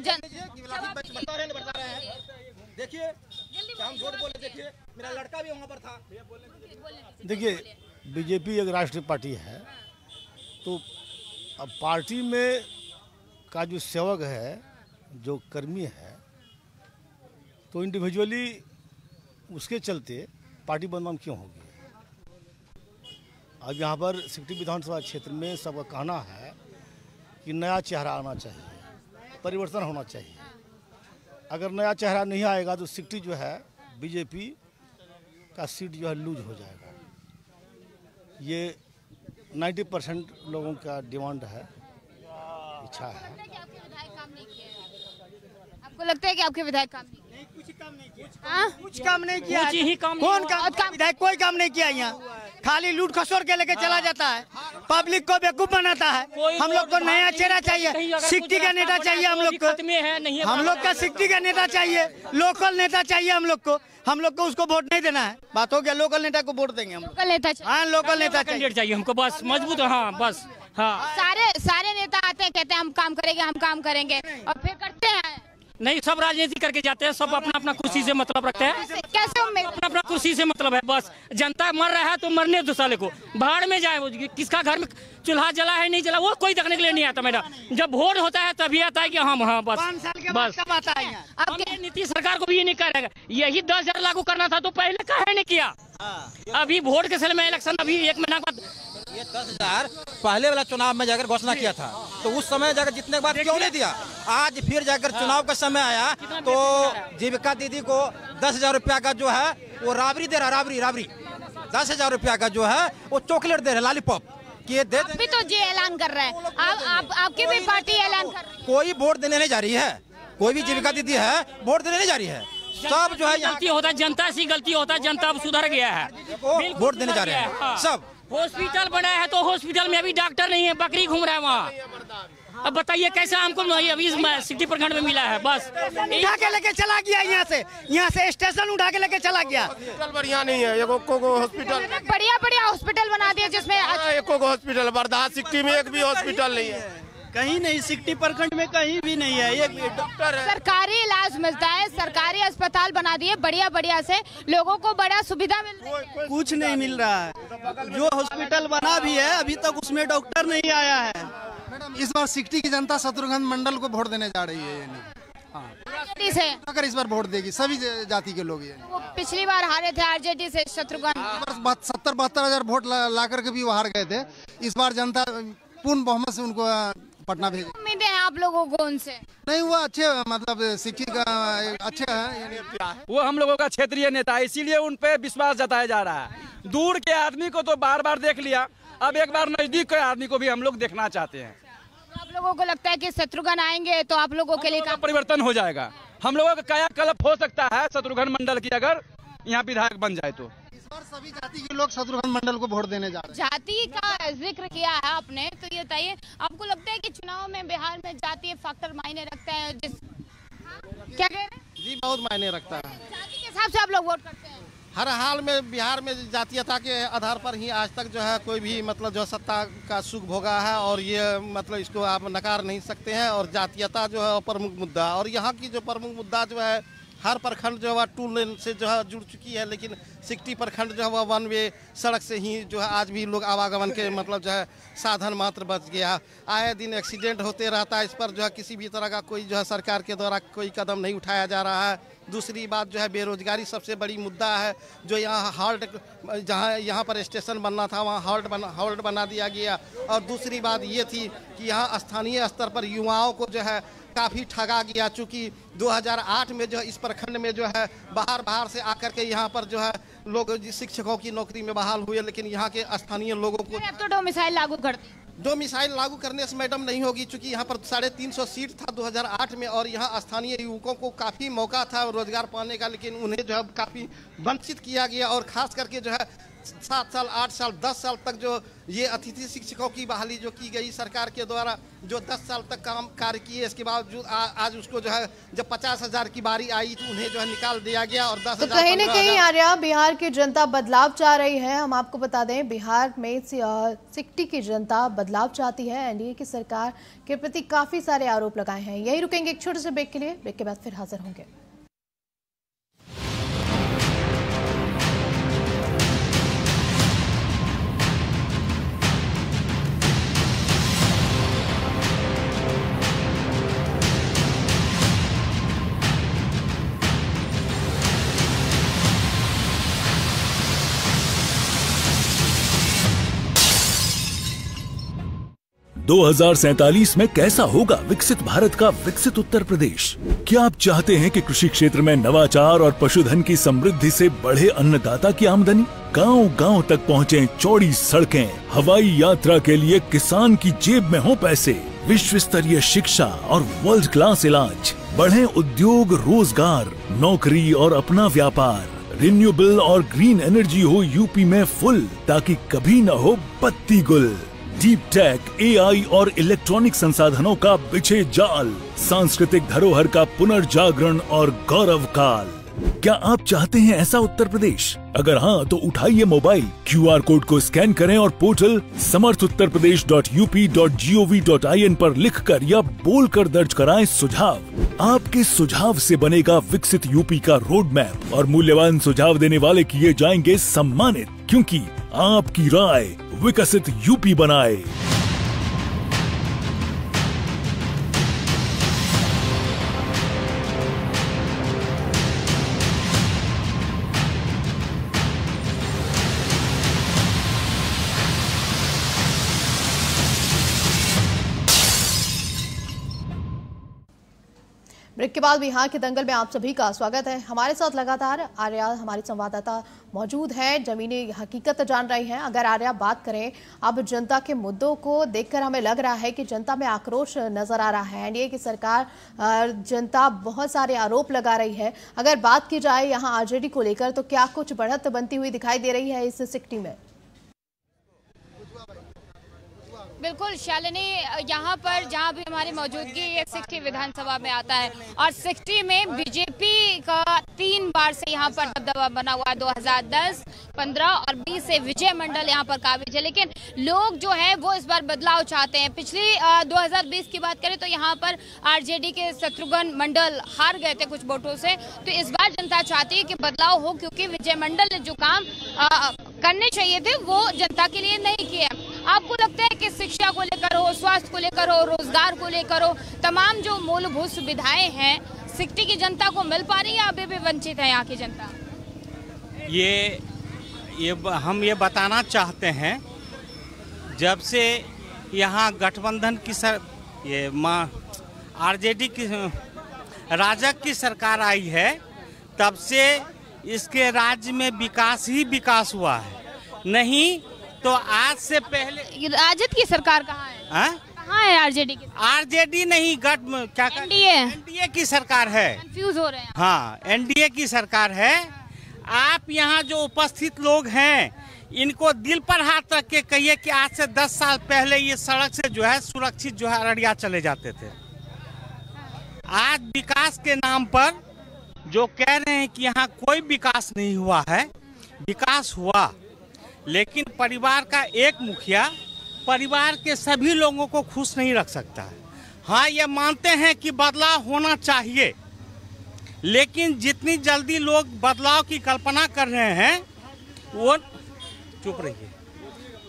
G: देखिए हम झूठ बोले, देखिए मेरा लड़का भी वहाँ पर था।
C: देखिए बीजेपी एक राष्ट्रीय पार्टी है, तो अब पार्टी में का जो सेवक है, जो कर्मी है, तो इंडिविजुअली उसके चलते पार्टी बदनाम क्यों होगी? अब यहाँ पर सिकटी विधानसभा क्षेत्र में सबका कहना है कि नया चेहरा आना चाहिए, परिवर्तन होना चाहिए। अगर नया चेहरा नहीं आएगा तो सिकटी जो है बीजेपी का सीट जो है लूज हो जाएगा। ये 90% लोगों का डिमांड है, इच्छा है।
D: आपको लगता है कि आपके विधायक काम नहीं?
L: कुछ काम नहीं किया।
K: कुछ ही काम
L: कौन काम? विधायक कोई काम नहीं किया। यहाँ खाली लूट खसोर के लेके चला जाता है, पब्लिक को बेवकूफ बनाता है। हम लोग को नया चेहरा चाहिए, सिकटी का नेता चाहिए हम लोग को। हम लोग का सिकटी का नेता चाहिए, लोकल नेता चाहिए हम लोग को। हम लोग को उसको वोट नहीं देना है, बात हो गया। लोकल नेता को वोट देंगे हम।
D: लोकल नेता चाहिए।
L: हाँ, लोकल नेता
K: चाहिए हमको, बस मजबूत। हाँ बस, हाँ।
D: सारे नेता आते हैं, कहते हैं हम काम करेंगे और फिर करते हैं
K: नहीं। सब राजनीति करके जाते हैं, सब अपना अपना कुर्सी से मतलब रखते हैं।
D: कैसे
K: अपना अपना कुर्सी से मतलब है, बस। जनता मर रहा है तो मरने दो साले को, बाहर में जाए। वो किसका घर में चूल्हा जला है नहीं जला वो कोई देखने के लिए नहीं आता। मेरा जब वोट होता है तभी आता है कि हम हाँ बस बस। अब नीतीश सरकार को भी ये नहीं कह रहा, यही 10,000 लागू करना था तो पहले काहे नहीं किया? अभी वोट के समय में इलेक्शन, अभी 1 महीना के बाद
G: ये 10,000 पहले वाला चुनाव में जाकर घोषणा किया था, तो उस समय जाकर जितने बार क्यों नहीं दिया? आज फिर जाकर चुनाव का समय आया तो जीविका दीदी को 10,000 रुपया का जो है वो राबरी दे रहा, राबरी 10,000 रुपया का जो है वो चॉकलेट दे रहा, लॉलीपॉप कि दे।
D: अभी तो जी ऐलान कर रहा है, आपकी भी पार्टी ऐलान कर रही है।
G: कोई वोट देने नहीं जा रही है, कोई भी जीविका दीदी है वोट देने नहीं जा रही है। सब जो है
K: गलती होता है, जनता से गलती होता है। जनता अब सुधर गया है,
G: वोट देने जा रहे हैं सब।
K: हॉस्पिटल बना है तो हॉस्पिटल में अभी डॉक्टर नहीं है, बकरी घूम रहा है वहाँ। अब बताइए कैसे हमको अभी सिटी प्रखंड में मिला है? बस
L: उठा के लेके चला गया, यहाँ से स्टेशन उठा के लेके चला गया।
H: हॉस्पिटल बढ़िया नहीं है, हॉस्पिटल
D: बढ़िया हॉस्पिटल बना दिया जिसमें
H: हॉस्पिटल बर्दाश्त सिकटी में एक भी हॉस्पिटल नहीं है,
L: कहीं नहीं। सिकटी प्रखंड में कहीं भी नहीं है एक भी डॉक्टर है।
D: सरकारी इलाज मिलता है, सरकारी अस्पताल बना दिए बढ़िया से, लोगों को बड़ा सुविधा मिल रही है।
L: कुछ नहीं मिल रहा है। जो हॉस्पिटल बना भी है अभी तक उसमें डॉक्टर नहीं आया है।
J: मैडम इस बार सिकटी की जनता शत्रुघ्न मंडल को वोट देने जा रही है। अगर इस बार वोट देगी सभी जाति के लोग,
D: वो पिछली बार हारे थे आरजेडी से शत्रुघ्न,
J: 70-72 हजार वोट ला करके भी वो हार गए थे। इस बार जनता पूर्ण बहुमत से उनको पटना भेजे।
D: उम्मीदें हैं आप लोगों को उनसे?
J: नहीं, वो अच्छे मतलब शिक्षित अच्छे हैं,
K: वो हम लोगों का क्षेत्रीय नेता है, इसीलिए उन पे विश्वास जताया जा रहा है। दूर के आदमी को तो बार देख लिया, अब एक बार नजदीक के आदमी को भी हम लोग देखना चाहते हैं।
D: आप लोगों को लगता है कि शत्रुघ्न आएंगे तो आप लोगों के लिए
K: परिवर्तन हो जाएगा? हम लोगों का कायाकल्प हो सकता है शत्रुघ्न मंडल की, अगर यहाँ विधायक बन जाए तो।
J: इस बार सभी जाति के लोग शत्रुघ्न मंडल को वोट देने जा रहे हैं।
D: जाति का जिक्र किया है आपने, तो ये बताइए आपको लगता है कि चुनाव में बिहार में जातीय फैक्टर मायने रखता है? क्या कह रहे हैं
J: जी? बहुत मायने रखता है।
D: जाति के हिसाब से आप लोग वोट करते हैं?
J: हर हाल में बिहार में जातीयता के आधार पर ही आज तक जो है कोई भी मतलब जो सत्ता का सुख भोगा है, और ये मतलब इसको आप नकार नहीं सकते हैं। और जातीयता जो है प्रमुख मुद्दा, और यहाँ की जो प्रमुख मुद्दा जो है हर प्रखंड जो है 2 लेन से जो है जुड़ चुकी है, लेकिन सिकटी प्रखंड जो है वह 1 वे सड़क से ही जो है आज भी लोग आवागमन के मतलब जो है साधन मात्र बच गया। आए दिन एक्सीडेंट होते रहता है, इस पर जो है किसी भी तरह का कोई जो है सरकार के द्वारा कोई कदम नहीं उठाया जा रहा है। दूसरी बात जो है बेरोजगारी सबसे बड़ी मुद्दा है, जो यहाँ हॉल्ट, जहाँ यहाँ पर स्टेशन बनना था वहाँ हॉल्ट बना दिया गया। और दूसरी बात ये थी कि यहाँ स्थानीय स्तर पर युवाओं को जो है काफ़ी ठगा गया, चूँकि 2008 में जो है इस प्रखंड में जो है बाहर से आकर के यहाँ पर जो है लोग शिक्षकों की नौकरी में बहाल हुए, लेकिन यहाँ के स्थानीय लोगों को
D: अब तो डोमिसाइल लागू कर दी।
J: डोमिसाइल लागू करने से मैडम नहीं होगी, चूंकि यहाँ पर 350 सीट था 2008 में, और यहाँ स्थानीय युवकों को काफ़ी मौका था रोजगार पाने का, लेकिन उन्हें जो है काफ़ी वंचित किया गया। और खास करके जो है 7 साल 8 साल 10 साल तक जो ये अतिथि शिक्षकों की बहाली जो की गई सरकार के द्वारा, जो 10 साल तक काम कार्य किए, इसके बावजूद आज उसको जो है जब 50,000 की बारी आई तो उन्हें जो है निकाल दिया गया और 10,000
A: तो कहीं न कहीं आर्या बिहार की जनता बदलाव चाह रही है। हम आपको बता दें बिहार में सिक्टी की जनता बदलाव चाहती है। एनडीए की सरकार के प्रति काफी सारे आरोप लगाए हैं। यही रुकेंगे एक छोटे से ब्रेक के लिए, ब्रेक के बाद फिर हाजिर होंगे।
M: दो 2047 में कैसा होगा विकसित भारत का विकसित उत्तर प्रदेश? क्या आप चाहते हैं कि कृषि क्षेत्र में नवाचार और पशुधन की समृद्धि से बढ़े अन्नदाता की आमदनी, गांव-गांव तक पहुंचे चौड़ी सड़कें, हवाई यात्रा के लिए किसान की जेब में हो पैसे, विश्व स्तरीय शिक्षा और वर्ल्ड क्लास इलाज, बढ़े उद्योग, रोजगार, नौकरी और अपना व्यापार, रिन्यूएबल और ग्रीन एनर्जी हो यूपी में फुल, ताकि कभी न हो बत्ती गुल। डीप टेक, एआई और इलेक्ट्रॉनिक संसाधनों का बिछे जाल, सांस्कृतिक धरोहर का पुनर्जागरण और गौरव काल। क्या आप चाहते हैं ऐसा उत्तर प्रदेश? अगर हाँ तो उठाइए मोबाइल, QR कोड को स्कैन करें और पोर्टल samarthuttarpradesh.up.gov.in पर लिखकर या बोलकर दर्ज कराएं सुझाव। आपके सुझाव से बनेगा विकसित यूपी का रोड मैप और मूल्यवान सुझाव देने वाले किए जाएंगे सम्मानित, क्योंकि आपकी राय विकसित यूपी बनाए।
A: ब्रेक के बाद बिहार के दंगल में आप सभी का स्वागत है। हमारे साथ लगातार आर्या हमारी संवाददाता मौजूद है, जमीनी हकीकत जान रही हैं। अगर आर्या बात करें अब जनता के मुद्दों को देखकर हमें लग रहा है कि जनता में आक्रोश नजर आ रहा है। एनडीए की सरकार जनता बहुत सारे आरोप लगा रही है। अगर बात की जाए यहाँ आरजेडी को लेकर तो क्या कुछ बढ़त बनती हुई दिखाई दे रही है इस सिक्टी में?
D: बिल्कुल शालिनी, यहाँ पर जहाँ भी हमारी मौजूदगी ये सिक्टी विधानसभा में आता है और सिक्टी में बीजेपी का 3 बार से यहाँ पर दबदबा बना हुआ है। 2010, 15 और 20 से विजय मंडल यहाँ पर काबिज है, लेकिन लोग जो है वो इस बार बदलाव चाहते हैं। पिछली 2020 की बात करें तो यहाँ पर आरजेडी के शत्रुघ्न मंडल हार गए थे कुछ वोटों से, तो इस बार जनता चाहती है कि बदलाव हो, क्योंकि विजय मंडल ने जो काम करने चाहिए थे वो जनता के लिए नहीं किए। आपको लगता है कि शिक्षा को लेकर हो, स्वास्थ्य को लेकर हो, रोजगार को लेकर हो, तमाम जो मूलभूत सुविधाएं हैं सिक्टी की जनता को मिल पा रही है, अभी भी वंचित है यहाँ की जनता?
F: हम ये बताना चाहते हैं, जब से यहाँ गठबंधन की आरजेडी की राजग की सरकार आई है, तब से इसके राज्य में विकास ही विकास हुआ है। नहीं तो आज से पहले
D: राजद की सरकार कहाँ है? कहाँ है आरजेडी की?
F: आरजेडी नहीं, क्या एनडीए की सरकार है।
D: कंफ्यूज हो रहे हैं।
F: हाँ, एनडीए की सरकार है। आप यहाँ जो उपस्थित लोग हैं इनको दिल पर हाथ रख के कहिए कि आज से 10 साल पहले ये सड़क से जो है सुरक्षित जो है अररिया चले जाते थे। आज विकास के नाम पर जो कह रहे हैं कि यहाँ कोई विकास नहीं हुआ है, विकास हुआ, लेकिन परिवार का एक मुखिया परिवार के सभी लोगों को खुश नहीं रख सकता है। हाँ, ये मानते हैं कि बदलाव होना चाहिए, लेकिन जितनी जल्दी लोग बदलाव की कल्पना कर रहे हैं वो चुप रहिए,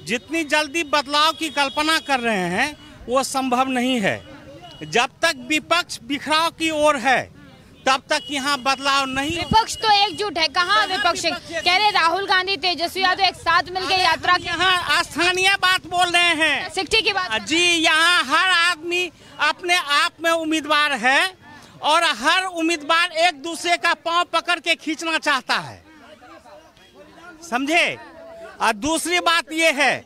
F: जितनी जल्दी बदलाव की कल्पना कर रहे हैं वो संभव नहीं है। जब तक विपक्ष बिखराव की ओर है तब तक यहाँ बदलाव नहीं।
D: विपक्ष तो एकजुट है, कहाँ विपक्ष? कह रहे राहुल गांधी, तेजस्वी यादव एक साथ मिलकर यात्रा की।
F: यहाँ स्थानीय बात बोल रहे हैं,
D: सिक्टी की बात
F: जी। यहाँ हर आदमी अपने आप में उम्मीदवार है और हर उम्मीदवार एक दूसरे का पांव पकड़ के खींचना चाहता है, समझे? और दूसरी बात ये है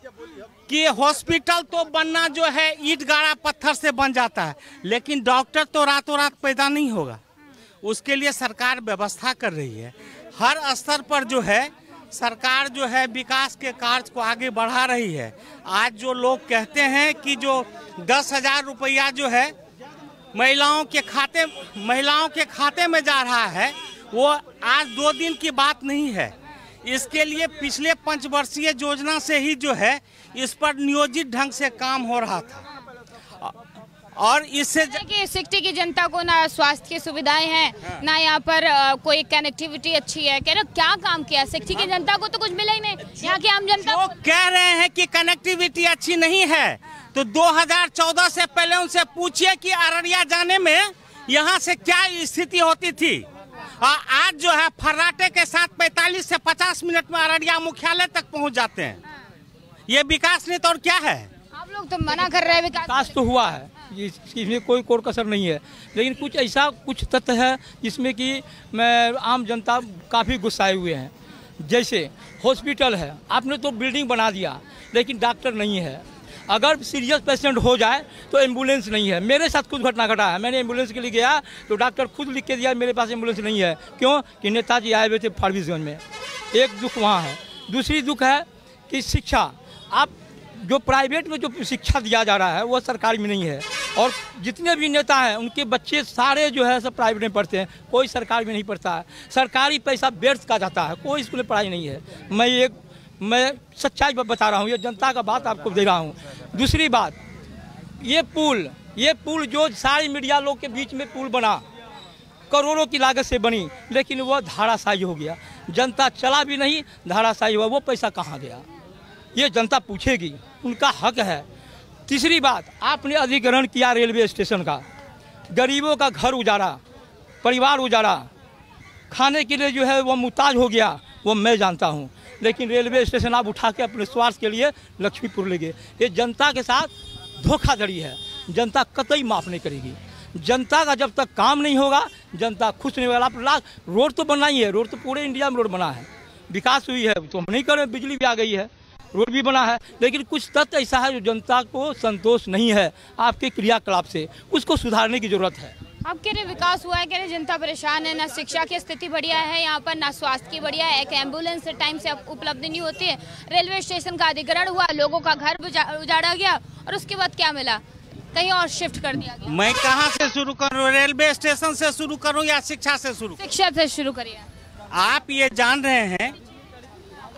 F: कि हॉस्पिटल तो बनना जो है ईंट गाड़ा पत्थर से बन जाता है, लेकिन डॉक्टर तो रातों रात पैदा नहीं होगा। उसके लिए सरकार व्यवस्था कर रही है। हर स्तर पर जो है
J: सरकार जो है विकास के कार्य को आगे बढ़ा रही है। आज जो लोग कहते हैं कि जो 10,000 रुपया जो है महिलाओं के खाते में जा रहा है, वो आज 2 दिन की बात नहीं है। इसके लिए पिछले 5 वर्षीय योजना से ही जो है इस पर नियोजित ढंग से काम हो रहा था। और इससे
D: कि सिक्टी की जनता को ना स्वास्थ्य की सुविधाएं हैं, ना यहाँ पर कोई कनेक्टिविटी अच्छी है। कह रहे क्या काम किया? सिक्टी की जनता को तो कुछ मिला ही नहीं। यहाँ की आम जनता
J: वो कह रहे हैं कि कनेक्टिविटी अच्छी नहीं है, तो 2014 से पहले उनसे पूछिए कि अररिया जाने में यहाँ से क्या स्थिति होती थी। आज जो है फर्राटे के साथ 45 से 50 मिनट में अररिया मुख्यालय तक पहुँच जाते हैं। ये विकास नीति और क्या है?
D: आप लोग तो मना कर रहे हैं।
E: विकास तो हुआ है, इसमें कोई कोर कसर नहीं है, लेकिन कुछ तथ्य है जिसमें कि मैं आम जनता काफ़ी गुस्साए हुए हैं। जैसे हॉस्पिटल है, आपने तो बिल्डिंग बना दिया लेकिन डॉक्टर नहीं है। अगर सीरियस पेशेंट हो जाए तो एम्बुलेंस नहीं है। मेरे साथ खुद घटना घटा है, मैंने एम्बुलेंस के लिए गया तो डॉक्टर खुद लिख के दिया मेरे पास एम्बुलेंस नहीं है। क्यों? कि नेताजी आए हुए थे फारबिसगंज में। एक दुख वहाँ है। दूसरी दुख है कि शिक्षा, आप जो प्राइवेट में जो शिक्षा दिया जा रहा है वो सरकारी में नहीं है। और जितने भी नेता हैं उनके बच्चे सारे जो है सब प्राइवेट में पढ़ते हैं, कोई सरकारी में नहीं पढ़ता है। सरकारी पैसा व्यर्थ का जाता है, कोई स्कूल में पढ़ाई नहीं है। मैं सच्चाई बता रहा हूँ, ये जनता का बात आपको दे रहा हूँ। दूसरी बात, ये पुल जो सारी मीडिया लोग के बीच में पुल बना, करोड़ों की लागत से बनी, लेकिन वो धाराशाही हो गया। जनता चला भी नहीं, धाराशाही हुआ। वो पैसा कहाँ गया ये जनता पूछेगी, उनका हक है। तीसरी बात, आपने अधिग्रहण किया रेलवे स्टेशन का, गरीबों का घर उजाड़ा, परिवार उजाड़ा, खाने के लिए जो है वो मुहताज हो गया, वो मैं जानता हूँ। लेकिन रेलवे स्टेशन आप उठा के अपने स्वार्थ के लिए लक्ष्मीपुर ले गए। ये जनता के साथ धोखाधड़ी है, जनता कतई माफ़ नहीं करेगी। जनता का जब तक काम नहीं होगा जनता खुश नहीं होगा। आप रोड तो बना ही है, रोड तो पूरे इंडिया में रोड बना है, विकास हुई है, तो हम नहीं करें। बिजली भी आ गई है, रोड भी बना है, लेकिन कुछ तथ्य ऐसा है जो जनता को संतोष नहीं है आपके क्रियाकलाप से, उसको सुधारने की जरूरत है।
D: आप कह रहे विकास हुआ है, कह रहे जनता परेशान है, ना शिक्षा की स्थिति बढ़िया है यहाँ पर, ना स्वास्थ्य की बढ़िया है, एक एम्बुलेंस टाइम से उपलब्ध नहीं होती है। रेलवे स्टेशन का अधिग्रहण हुआ, लोगों का घर उजाड़ा गया और उसके बाद क्या मिला? कहीं और शिफ्ट कर दिया गया।
J: मैं कहाँ से शुरू करूँ? रेलवे स्टेशन से शुरू करूँ या शिक्षा से शुरू?
D: शिक्षा से शुरू करिए।
J: आप ये जान रहे हैं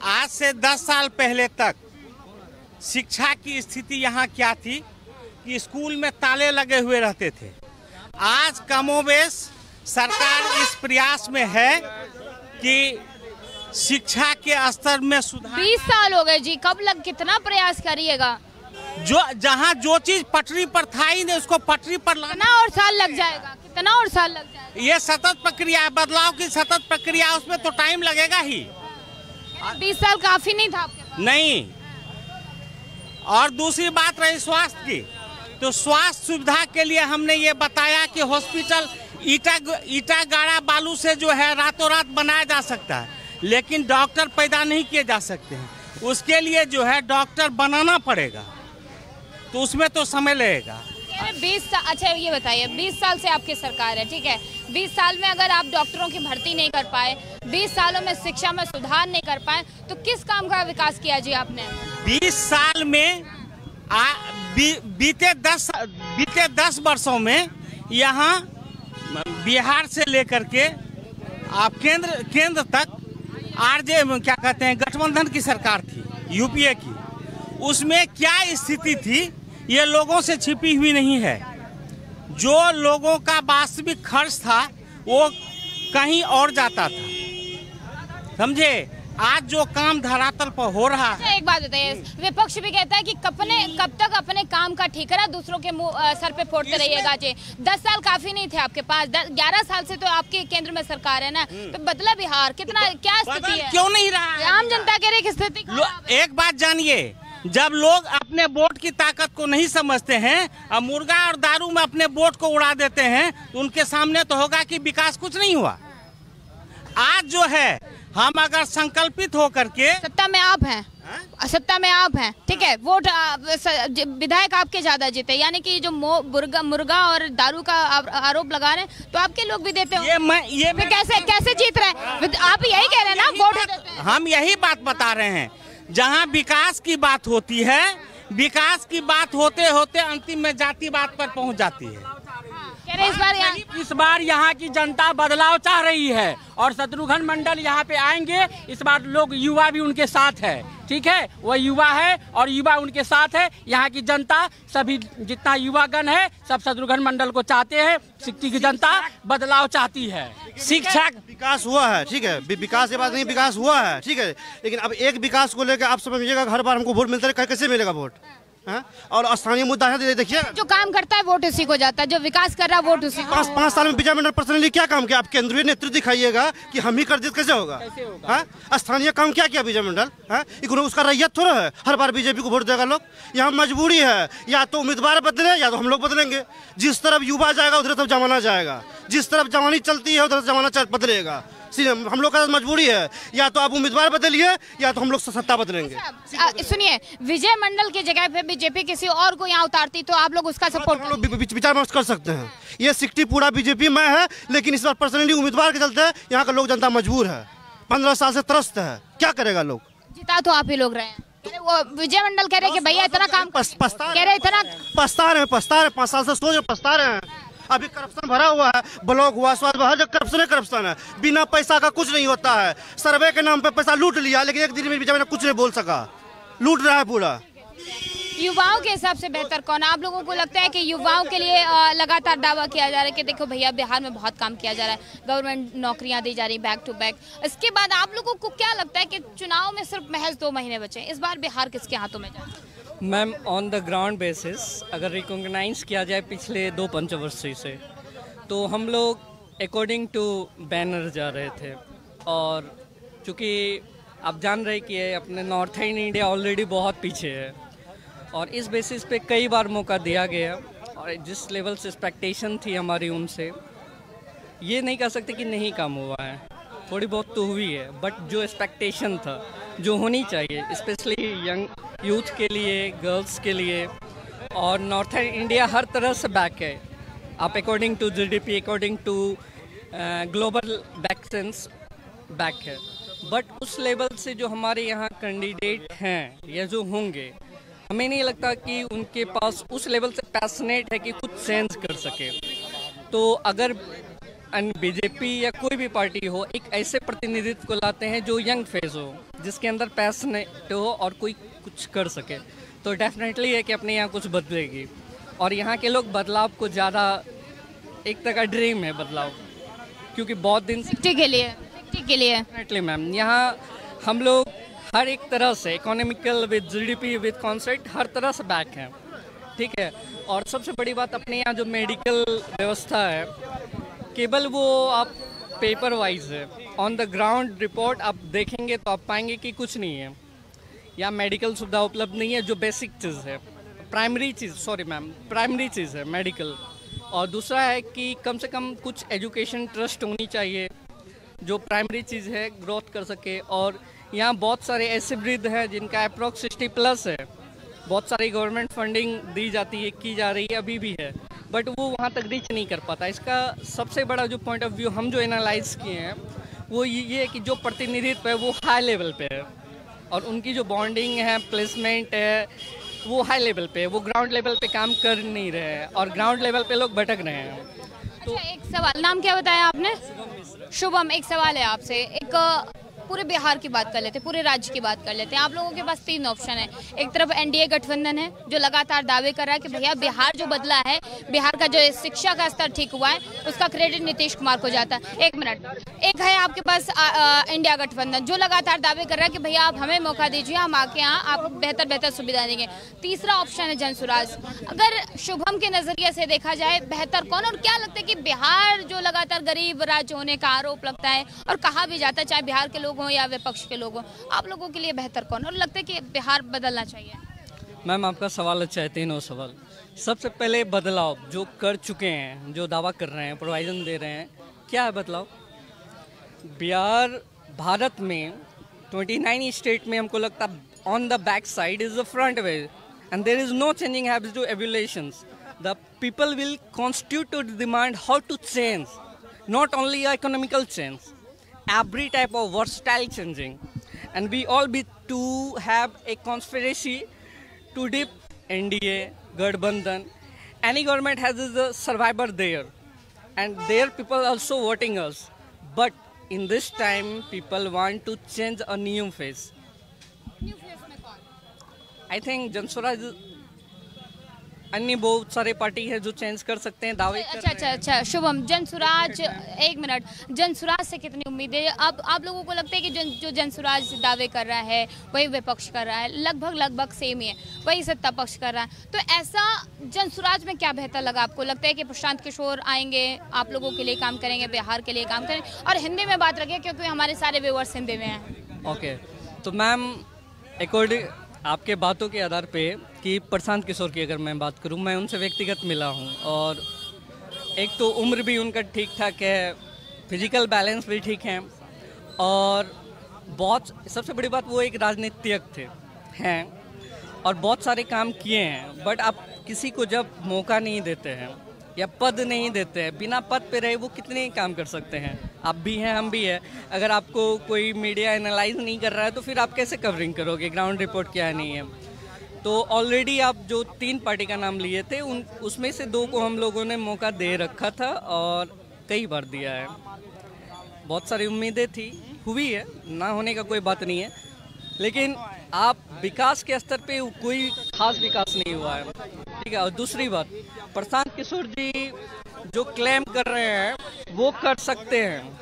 J: आज से 10 साल पहले तक शिक्षा की स्थिति यहाँ क्या थी कि स्कूल में ताले लगे हुए रहते थे। आज कमोबेश सरकार इस प्रयास में है कि शिक्षा के स्तर में सुधार।
D: 20 साल हो गए जी, कब लग कितना प्रयास करिएगा?
J: जहाँ जो चीज पटरी पर था ही नहीं उसको पटरी पर
D: लाना और साल लग जाएगा, कितना और साल लग जाएगा?
J: ये सतत प्रक्रिया है, बदलाव की सतत प्रक्रिया, उसमें तो टाइम लगेगा ही।
D: 20 साल काफी नहीं था आपके पास?
J: नहीं। और दूसरी बात रही स्वास्थ्य की, तो स्वास्थ्य सुविधा के लिए हमने ये बताया कि हॉस्पिटल ईटा गाड़ा बालू से जो है रातों रात बनाया जा सकता है, लेकिन डॉक्टर पैदा नहीं किए जा सकते हैं। उसके लिए जो है डॉक्टर बनाना पड़ेगा, तो उसमें तो समय लगेगा।
D: 20 साल, अच्छा ये बताइए, 20 साल से आपकी सरकार है, ठीक है, 20 साल में अगर आप डॉक्टरों की भर्ती नहीं कर पाए, 20 सालों में शिक्षा में सुधार नहीं कर पाए, तो किस काम का विकास किया जी आपने?
J: 20 साल में बीते 10 वर्षों में यहाँ बिहार से लेकर के आप केंद्र तक आरजे क्या कहते हैं गठबंधन की सरकार थी, यूपीए की। उसमें क्या स्थिति थी ये लोगों से छिपी हुई नहीं है। जो लोगों का वास्तविक खर्च था वो कहीं और जाता था, समझे। आज जो काम धरातल पर हो रहा है।
D: एक बात बताइए, विपक्ष भी कहता है कि कब तक अपने काम का ठिकाना दूसरों के सर पे फोड़ते रहिएगा जी। 10 साल काफी नहीं थे आपके पास, 11 साल से तो आपके केंद्र में सरकार है ना, तो बदला बिहार कितना, क्या स्थिति है?
J: क्यों नहीं रहा?
D: आम जनता कह रही स्थिति।
J: एक बात जानिए, जब लोग अपने वोट की ताकत को नहीं समझते हैं और मुर्गा और दारू में अपने वोट को उड़ा देते हैं, तो उनके सामने तो होगा कि विकास कुछ नहीं हुआ। आज जो है
F: हम अगर संकल्पित होकर के
D: सत्ता में आप हैं, सत्ता में आप हैं, ठीक है, वोट विधायक आपके ज्यादा जीते, यानी कि जो मुर्गा और दारू का आरोप लगा रहे हैं तो आपके लोग भी देते हो।
F: ये
D: कैसे जीत रहे हैं? आप यही कह रहे हैं ना, वोट देते हैं।
F: हम यही बात बता रहे हैं, जहाँ विकास की बात होती है, विकास की बात होते होते अंतिम में जाति बात पर पहुँच जाती है।
E: इस बार यहाँ की जनता बदलाव चाह रही है और शत्रुघ्न मंडल यहाँ पे आएंगे। इस बार लोग, युवा भी उनके साथ है, ठीक है, वह युवा है और युवा उनके साथ है। यहाँ की जनता, सभी जितना युवागण है, सब शत्रुघ्न मंडल को चाहते हैं। सिक्टी की जनता बदलाव चाहती है।
N: शिक्षा विकास हुआ है, ठीक है, विकास के बाद नहीं, विकास हुआ है, ठीक है, लेकिन अब एक विकास को लेकर आप समझिएगा हर बार हमको वोट मिलता है, कैसे मिलेगा वोट? और स्थानीय मुद्दा है, देखिए, जो
D: काम करता है वोट उसी को जाता है, जो विकास कर रहा है वोट उसी को।
N: 5 साल में विजय मंडल पर्सनली क्या काम किया? आप केंद्रीय नेतृत्व दिखाइएगा कि हम ही कर देते, कैसे होगा? स्थानीय काम क्या किया विजय मंडल? उसका रैयत थोड़ा है हर बार बीजेपी को वोट देगा लोग। यहाँ मजबूरी है, या तो उम्मीदवार बदले या तो हम लोग बदलेंगे। जिस तरफ युवा जाएगा उधर तरफ जमाना जाएगा, जिस तरफ जवानी चलती है उधर जमाना बदलेगा। हम लोग का मजबूरी है, या तो आप उम्मीदवार बदलिए या तो हम लोग सत्ता बदलेंगे।
D: सुनिए, विजय मंडल की जगह पे बीजेपी किसी और को यहाँ उतारती तो आप लोग उसका सपोर्ट
N: विचार विमर्श कर सकते हैं। ये सिक्टी पूरा बीजेपी में है, लेकिन इस बार पर्सनली उम्मीदवार के चलते यहाँ का लोग जनता मजबूर है, 15 साल से त्रस्त है। क्या करेगा लोग?
D: जिता तो आप ही लोग रहे हैं। वो विजय मंडल कह रहे कि भैया इतना काम
N: कह रहे, इतना पछता रहे 5 साल से सोच रहे, पछता रहे हैं। अभी करप्शन भरा हुआ है, ब्लॉक हुआ, स्वास्थ्य, हर जगह करप्शन है। बिना पैसा का कुछ नहीं होता है। सर्वे के नाम पे पैसा लूट लिया, लेकिन एक दिन में बीजेपी ने कुछ नहीं बोल सका, लूट रहा है पूरा।
D: युवाओं के हिसाब से बेहतर कौन है? आप लोगों को लगता है कि युवाओं के लिए लगातार दावा किया जा रहा है कि देखो भैया बिहार में बहुत काम किया जा रहा है, गवर्नमेंट नौकरियां दी जा रही बैक टू बैक, इसके बाद आप लोगों को क्या लगता है कि चुनाव में सिर्फ महज 2 महीने बचे, इस बार बिहार किसके हाथों में जाए?
O: Ma'am, on the ground basis अगर रिकॉग्नाइज किया जाए पिछले 2 पंचवर्षीय से, तो हम लोग अकॉर्डिंग टू बैनर जा रहे थे। और चूँकि आप जान रहे कि अपने नॉर्थ इंडिया ऑलरेडी बहुत पीछे है, और इस बेसिस पे कई बार मौका दिया गया, और जिस लेवल से एक्सपेक्टेशन थी हमारी उनसे, ये नहीं कह सकते कि नहीं काम हुआ है, थोड़ी बहुत तो हुई है, बट जो एक्सपेक्टेशन था, जो होनी चाहिए, स्पेशली यंग यूथ के लिए, गर्ल्स के लिए, और नॉर्थर्न इंडिया हर तरह से बैक है। आप according to GDP, according to global बैकसेंस बैक है, बट उस लेवल से जो हमारे यहाँ कैंडिडेट हैं या जो होंगे, हमें नहीं लगता कि उनके पास उस लेवल से पैशनेट है कि कुछ चेंज कर सके। तो अगर बीजेपी या कोई भी पार्टी हो, एक ऐसे प्रतिनिधित्व को लाते हैं जो यंग फेज हो, जिसके अंदर पैशनेट हो और कोई कुछ कर सके, तो डेफिनेटली है कि अपने यहाँ कुछ बदलेगी। और यहाँ के लोग बदलाव को ज़्यादा, एक तरह का ड्रीम है बदलाव, क्योंकि बहुत दिन
D: सिक्टी के लिए
O: डेफिनेटली मैम, यहाँ हम लोग हर एक तरह से economical, with GDP, with concept, हर तरह से बैक हैं, ठीक है। और सबसे बड़ी बात, अपने यहाँ जो मेडिकल व्यवस्था है, केवल वो आप पेपर वाइज है, ऑन द ग्राउंड रिपोर्ट आप देखेंगे तो आप पाएंगे कि कुछ नहीं है। या मेडिकल सुविधा उपलब्ध नहीं है, जो बेसिक चीज़ है, प्राइमरी चीज़ है मेडिकल। और दूसरा है कि कम से कम कुछ एजुकेशन ट्रस्ट होनी चाहिए जो प्राइमरी चीज़ है, ग्रोथ कर सके। और यहाँ बहुत सारे ऐसे वृद्ध हैं जिनका अप्रॉक्स 60+ है, बहुत सारी गवर्नमेंट फंडिंग दी जाती है, की जा रही है, अभी भी है, बट वो वहाँ तक रीच नहीं कर पाता। इसका सबसे बड़ा जो पॉइंट ऑफ व्यू हम जो एनालाइज किए हैं वो ये है कि जो प्रतिनिधित्व है वो हाई लेवल पे है, और उनकी जो बॉन्डिंग है, प्लेसमेंट है, वो हाई लेवल पे है, वो ग्राउंड लेवल पे काम कर नहीं रहे हैं, और ग्राउंड लेवल पे लोग भटक रहे हैं।
D: तो एक सवाल, नाम क्या बताया आपने? शुभम, एक सवाल है आपसे। एक पूरे बिहार की बात कर लेते हैं, पूरे राज्य की बात कर लेते हैं। आप लोगों के पास 3 ऑप्शन है। एक तरफ एनडीए गठबंधन है जो लगातार दावे कर रहा है कि भैया बिहार जो बदला है, बिहार का जो शिक्षा का स्तर ठीक हुआ है, उसका क्रेडिट नीतीश कुमार को जाता है। एक मिनट, एक है आपके पास इंडिया गठबंधन जो लगातार दावे कर रहा है कि भैया आप हमें मौका दीजिए, हम आके यहाँ आपको बेहतर सुविधा देंगे। तीसरा ऑप्शन है जनसुराज। अगर शुभम के नजरिए से देखा जाए बेहतर कौन, और क्या लगता है कि बिहार जो लगातार गरीब राज्य होने का आरोप लगता है और कहा भी जाता है, चाहे बिहार के लोग हों या विपक्ष के लोग हों, आप लोगों के लिए बेहतर कौन, और लगता है कि बिहार बदलना चाहिए?
O: मैम, आपका सवाल अच्छा है, 3 सवाल। सबसे पहले बदलाव जो कर चुके हैं, जो दावा कर रहे हैं, प्रोवाइजन दे रहे हैं, क्या है बदलाव? बिहार भारत में 29 स्टेट में हमको लगता है on the back side is the front way and there is no changing habits to evolutions. The people will constitute to demand how to change, not only economical change, every type of versatile changing, and we all be to have a conspiracy to dip NDA, Gadbandhan. Any government has a survivor there, and their people also voting us. But in this time, people want to change a new face. I think Janswaraj. अन्य बहुत सारे party है जो change कर सकते हैं, दावे कर रहे हैं।
D: अच्छा शुभम, जनसुराज, एक मिनट, जनसुराज से कितनी उम्मीदें? अब आप लोगों को लगता है कि जो जनसुराज दावे कर रहा है वही विपक्ष कर रहा है, लगभग सेम ही है, वही सत्ता पक्ष कर रहा है, तो ऐसा जनसुराज में क्या बेहतर लगा आपको? लगता है कि प्रशांत किशोर आएंगे, आप लोगों के लिए काम करेंगे, बिहार के लिए काम करेंगे? और हिंदी में बात रखिए क्योंकि हमारे सारे व्यूअर्स हिंदी में हैं।
O: ओके, तो मैम अकॉर्डिंग आपके बातों के आधार पे कि प्रशांत किशोर की अगर मैं बात करूं, मैं उनसे व्यक्तिगत मिला हूं और एक तो उम्र भी उनका ठीक ठाक है, फिजिकल बैलेंस भी ठीक है और बहुत सबसे बड़ी बात वो एक राजनीतिज्ञ हैं और बहुत सारे काम किए हैं। बट आप किसी को जब मौका नहीं देते हैं या पद नहीं देते हैं, बिना पद पे रहे वो कितने काम कर सकते हैं? आप भी हैं, हम भी हैं। अगर आपको कोई मीडिया एनालाइज नहीं कर रहा है तो फिर आप कैसे कवरिंग करोगे? ग्राउंड रिपोर्ट क्या नहीं है? तो ऑलरेडी आप जो 3 पार्टी का नाम लिए थे उसमें से 2 को हम लोगों ने मौका दे रखा था और कई बार दिया है। बहुत सारी उम्मीदें थी, हुई है, ना होने का कोई बात नहीं है, लेकिन आप विकास के स्तर पे कोई खास विकास नहीं हुआ है, ठीक है। और दूसरी बात, प्रशांत किशोर जी जो क्लेम कर रहे हैं वो कर सकते हैं,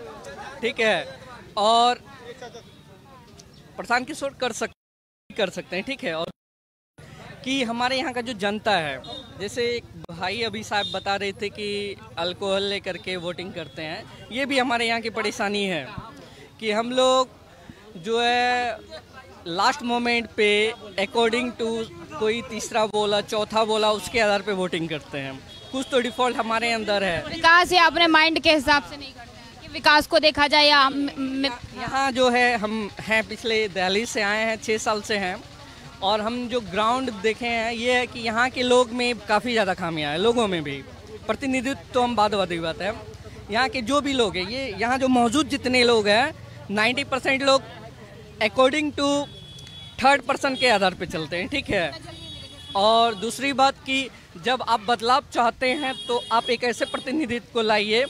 O: ठीक है, और प्रशांत किशोर कर सकते हैं, ठीक है। और कि हमारे यहाँ का जो जनता है, जैसे एक भाई अभी साहब बता रहे थे कि अल्कोहल लेकर के वोटिंग करते हैं, ये भी हमारे यहाँ की परेशानी है कि हम लोग जो है लास्ट मोमेंट पे अकॉर्डिंग टू कोई तीसरा बोला, चौथा बोला, उसके आधार पे वोटिंग करते हैं। कुछ तो डिफॉल्ट हमारे अंदर है।
D: विकास या अपने माइंड के हिसाब से नहीं करते हैं कि विकास को देखा जाए या
O: यहाँ जो है हम हैं पिछले दिल्ली से आए हैं, 6 साल से हैं और हम जो ग्राउंड देखे हैं ये है कि यहाँ के लोग में काफ़ी ज़्यादा खामियाँ हैं, लोगों में भी। प्रतिनिधित्व तो हम बात है, यहाँ के जो भी लोग हैं, ये यहाँ जो मौजूद जितने लोग हैं 90% लोग अकॉर्डिंग टू 3rd पर्सन के आधार पे चलते हैं, ठीक है। और दूसरी बात कि जब आप बदलाव चाहते हैं तो आप एक ऐसे प्रतिनिधित्व को लाइए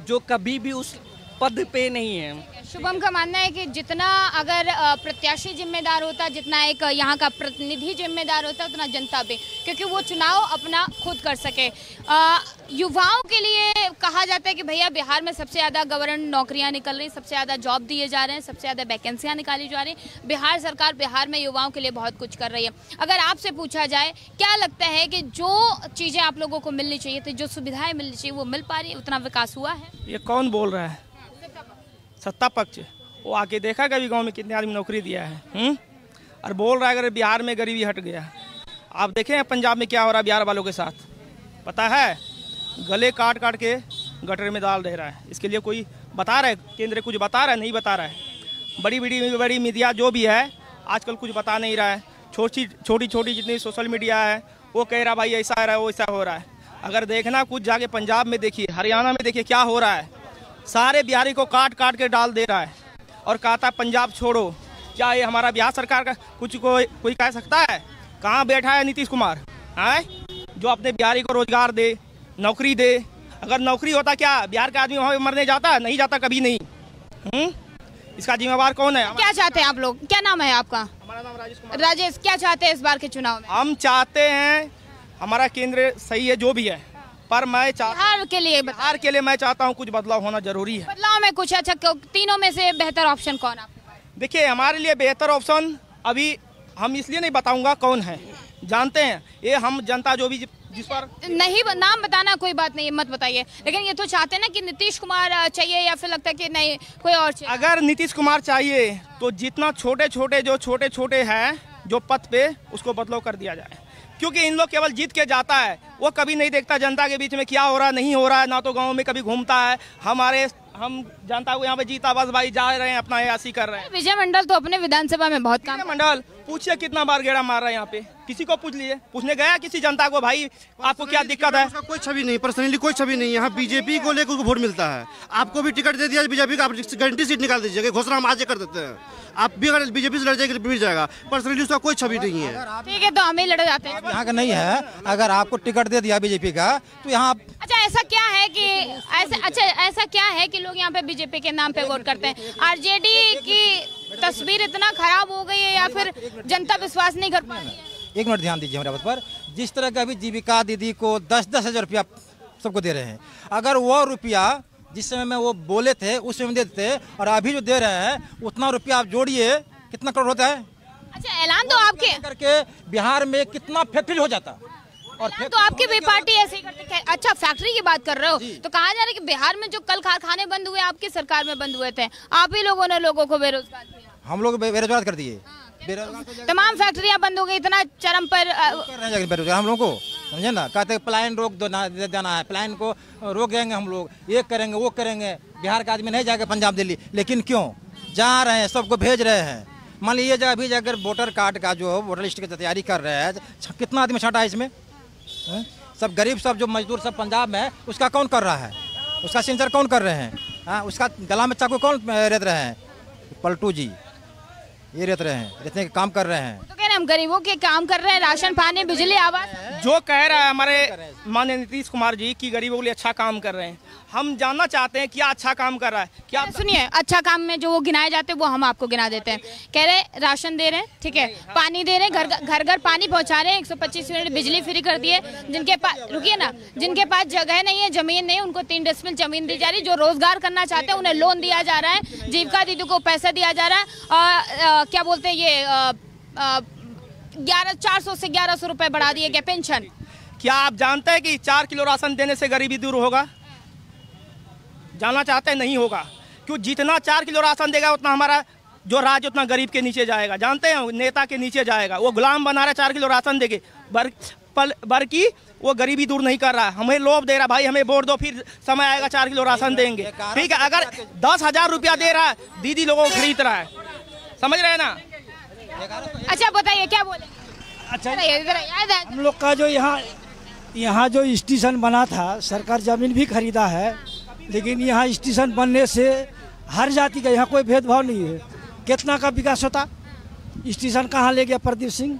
O: जो कभी भी उस पद पे नहीं है।
D: शुभम का मानना है कि जितना अगर प्रत्याशी जिम्मेदार होता, जितना एक यहाँ का प्रतिनिधि जिम्मेदार होता, उतना जनता भी, क्योंकि वो चुनाव अपना खुद कर सके। युवाओं के लिए कहा जाता है कि भैया बिहार में सबसे ज़्यादा गवर्नमेंट नौकरियाँ निकल रही, सबसे ज़्यादा जॉब दिए जा रहे हैं, सबसे ज़्यादा वैकेंसियाँ निकाली जा रही हैं। बिहार सरकार बिहार में युवाओं के लिए बहुत कुछ कर रही है। अगर आपसे पूछा जाए, क्या लगता है कि जो चीज़ें आप लोगों को मिलनी चाहिए थी, जो सुविधाएँ मिलनी चाहिए, वो मिल पा रही है? उतना विकास हुआ है?
P: ये कौन बोल रहा है? सत्ता पक्ष। वो आके देखा कभी गांव में कितने आदमी नौकरी दिया है, और बोल रहा है अगर बिहार में गरीबी हट गया। आप देखें पंजाब में क्या हो रहा है बिहार वालों के साथ, पता है? गले काट काट के गटर में डाल दे रहा है। इसके लिए कोई बता रहा है? केंद्र कुछ बता रहा है? नहीं बता रहा है। बड़ी मीडिया जो भी है आजकल कुछ बता नहीं रहा है। छोटी जितनी सोशल मीडिया है वो कह रहा भाई ऐसा है, वो ऐसा हो रहा है। अगर देखना कुछ जाके पंजाब में देखिए, हरियाणा में देखिए क्या हो रहा है। सारे बिहारी को काट काट के डाल दे रहा है और कहता है पंजाब छोड़ो। क्या ये हमारा बिहार सरकार का कुछ कोई कह सकता है? कहाँ बैठा है नीतीश कुमार है जो अपने बिहारी को रोजगार दे, नौकरी दे? अगर नौकरी होता क्या बिहार का आदमी वहाँ मरने जाता? नहीं जाता, कभी नहीं। इसका जिम्मेवार कौन है?
D: क्या चाहते हैं आप लोग? क्या नाम है आपका?
P: हमारा नाम राजेश कुमार।
D: राजेश, क्या चाहते हैं इस बार के चुनाव में?
P: हम चाहते हैं हमारा केंद्र सही है जो भी है, पर मैं
D: बिहार के लिए
P: मैं चाहता हूँ कुछ बदलाव होना जरूरी है।
D: बदलाव में कुछ अच्छा, तीनों में से बेहतर ऑप्शन कौन आपके पास?
P: देखिए हमारे लिए बेहतर ऑप्शन अभी हम इसलिए नहीं बताऊंगा कौन है, जानते हैं ये हम जनता जो भी जिस पर
D: नहीं नाम बताना कोई बात नहीं, मत बताइए, लेकिन ये तो चाहते हैं ना कि नीतीश कुमार चाहिए, या फिर लगता है कि नहीं कोई और चाहिए?
P: अगर नीतीश कुमार चाहिए तो जितना छोटे छोटे हैं जो पद पे, उसको बदलाव कर दिया जाए, क्योंकि इन लोग केवल जीत के जाता है, वो कभी नहीं देखता जनता के बीच में क्या हो रहा नहीं हो रहा है, ना तो गाँव में कभी घूमता है। हम जनता को यहाँ पे जीता बस भाई जा रहे हैं, अपना ऐसी कर रहे हैं।
D: विजय मंडल तो अपने विधानसभा में बहुत काम।
P: मंडल पूछिए कितना बार गेड़ा मार रहा है यहाँ पे, किसी को पूछ लिए, पूछने गया किसी जनता को भाई आपको क्या दिक्कत है?
N: कोई छवि नहीं, पर्सनली कोई छवि नहीं। यहाँ बीजेपी को लेकर वोट मिलता है। आपको भी टिकट दे दिया बीजेपी का, आप गारंटी सीट निकाल दीजिएगा, घोषणा हम आज कर देते हैं। आप भी अगर बीजेपी से लड़ जाएगी मिल जाएगा, पर्सनली उसका कोई छवि नहीं है।
D: ठीक है, तो हम ही लड़ जाते हैं।
G: यहाँ का नहीं है, अगर आपको टिकट दे दिया बीजेपी का तो यहाँ।
D: अच्छा ऐसा क्या है कि ऐसा क्या है कि लोग यहाँ पे बीजेपी के नाम पे वोट करते हैं? आरजेडी की तस्वीर इतना खराब हो गई है या फिर जनता विश्वास नहीं कर पा रही है?
G: एक मिनट ध्यान दीजिए हमारे बात पर। जिस तरह का अभी जीविका दीदी को 10-10 हजार रुपया सबको दे रहे हैं, अगर वो रुपया जिस समय में वो बोले थे उस समय देते और अभी जो दे रहे हैं उतना रुपया आप जोड़िए कितना करोड़ होता है।
D: अच्छा ऐलान तो आपके
G: करके बिहार में कितना फैक्ट्री हो जाता
D: और तो आपकी भी पार्टी ऐसे ही करती है। अच्छा फैक्ट्री की बात कर रहे हो तो कहा जा रहा है कि बिहार में जो कल कारखाने बंद हुए आपकी सरकार में बंद हुए थे, आप ही लोगों ने लोगों को बेरोजगार किया।
G: हम लोग बेरोजगार कर दिए,
D: तमाम फैक्ट्रियां बंद हो गई, इतना चरम पर
G: बेरोजगार हम लोग को, समझे ना। कहते प्लान रोक देना है, प्लान को रोक देंगे हम लोग, ये करेंगे वो करेंगे। बिहार का आदमी नहीं जाएगा पंजाब दिल्ली, लेकिन क्यों जा रहे हैं, सबको भेज रहे हैं। मान लीजिए अभी अगर वोटर कार्ड का जो वोटर लिस्ट की तैयारी कर रहे हैं, कितना आदमी छाटा है इसमें? सब गरीब सब जो मजदूर सब पंजाब में, उसका कौन कर रहा है? उसका सिंचर कौन कर रहे हैं? हाँ, उसका गला में चाकू कौन रेत रहे हैं? पलटू जी ये रहते रहे हैं, जितने काम कर रहे हैं।
D: तो कह रहे हम गरीबों के काम कर रहे हैं, राशन पानी बिजली आवास
P: जो कह रहा है हमारे माननीय नीतीश कुमार जी की गरीबों के लिए अच्छा काम कर रहे हैं। हम जानना चाहते हैं क्या अच्छा काम कर रहा है। क्या
D: सुनिए, अच्छा काम में जो वो गिनाए जाते हैं वो हम आपको गिना देते हैं। कह रहे राशन दे रहे हैं, ठीक है, पानी दे रहे हैं, घर घर पानी पहुंचा रहे हैं, 125 यूनिट बिजली फ्री कर दिए। जिनके पास रुकिए ना, जिनके पास जगह नहीं है, जमीन नहीं, उनको 3 डेसिमल जमीन दी जा रही है। जो रोजगार करना चाहते हैं उन्हें लोन दिया जा रहा है, जीविका दीदी को पैसा दिया जा रहा है। क्या बोलते हैं ये 400 से 1100 रुपए बढ़ा दिए गए पेंशन।
P: क्या आप जानते हैं कि 4 किलो राशन देने से गरीबी दूर होगा? जानना चाहते हैं? नहीं होगा, क्यों? जितना 4 किलो राशन देगा उतना हमारा जो राज्य उतना गरीब के नीचे जाएगा। जानते हैं, नेता के नीचे जाएगा। वो गुलाम बना रहा है 4 किलो राशन देके, बल्कि वो गरीबी दूर नहीं कर रहा, हमें लोभ दे रहा, भाई हमें वोट दो फिर समय आएगा 4 किलो राशन देंगे। ठीक है, अगर 10,000 रुपया दे रहा है, दीदी लोगों को खरीद रहा है, समझ रहे हैं ना?
D: अच्छा बताइए क्या बोले?
L: अच्छा हम लोग का जो यहाँ जो स्टेशन बना था, सरकार जमीन भी खरीदा है, लेकिन यहाँ स्टेशन बनने से हर जाति का यहाँ कोई भेदभाव नहीं है। कितना का विकास होता, स्टेशन कहाँ ले गया प्रदीप सिंह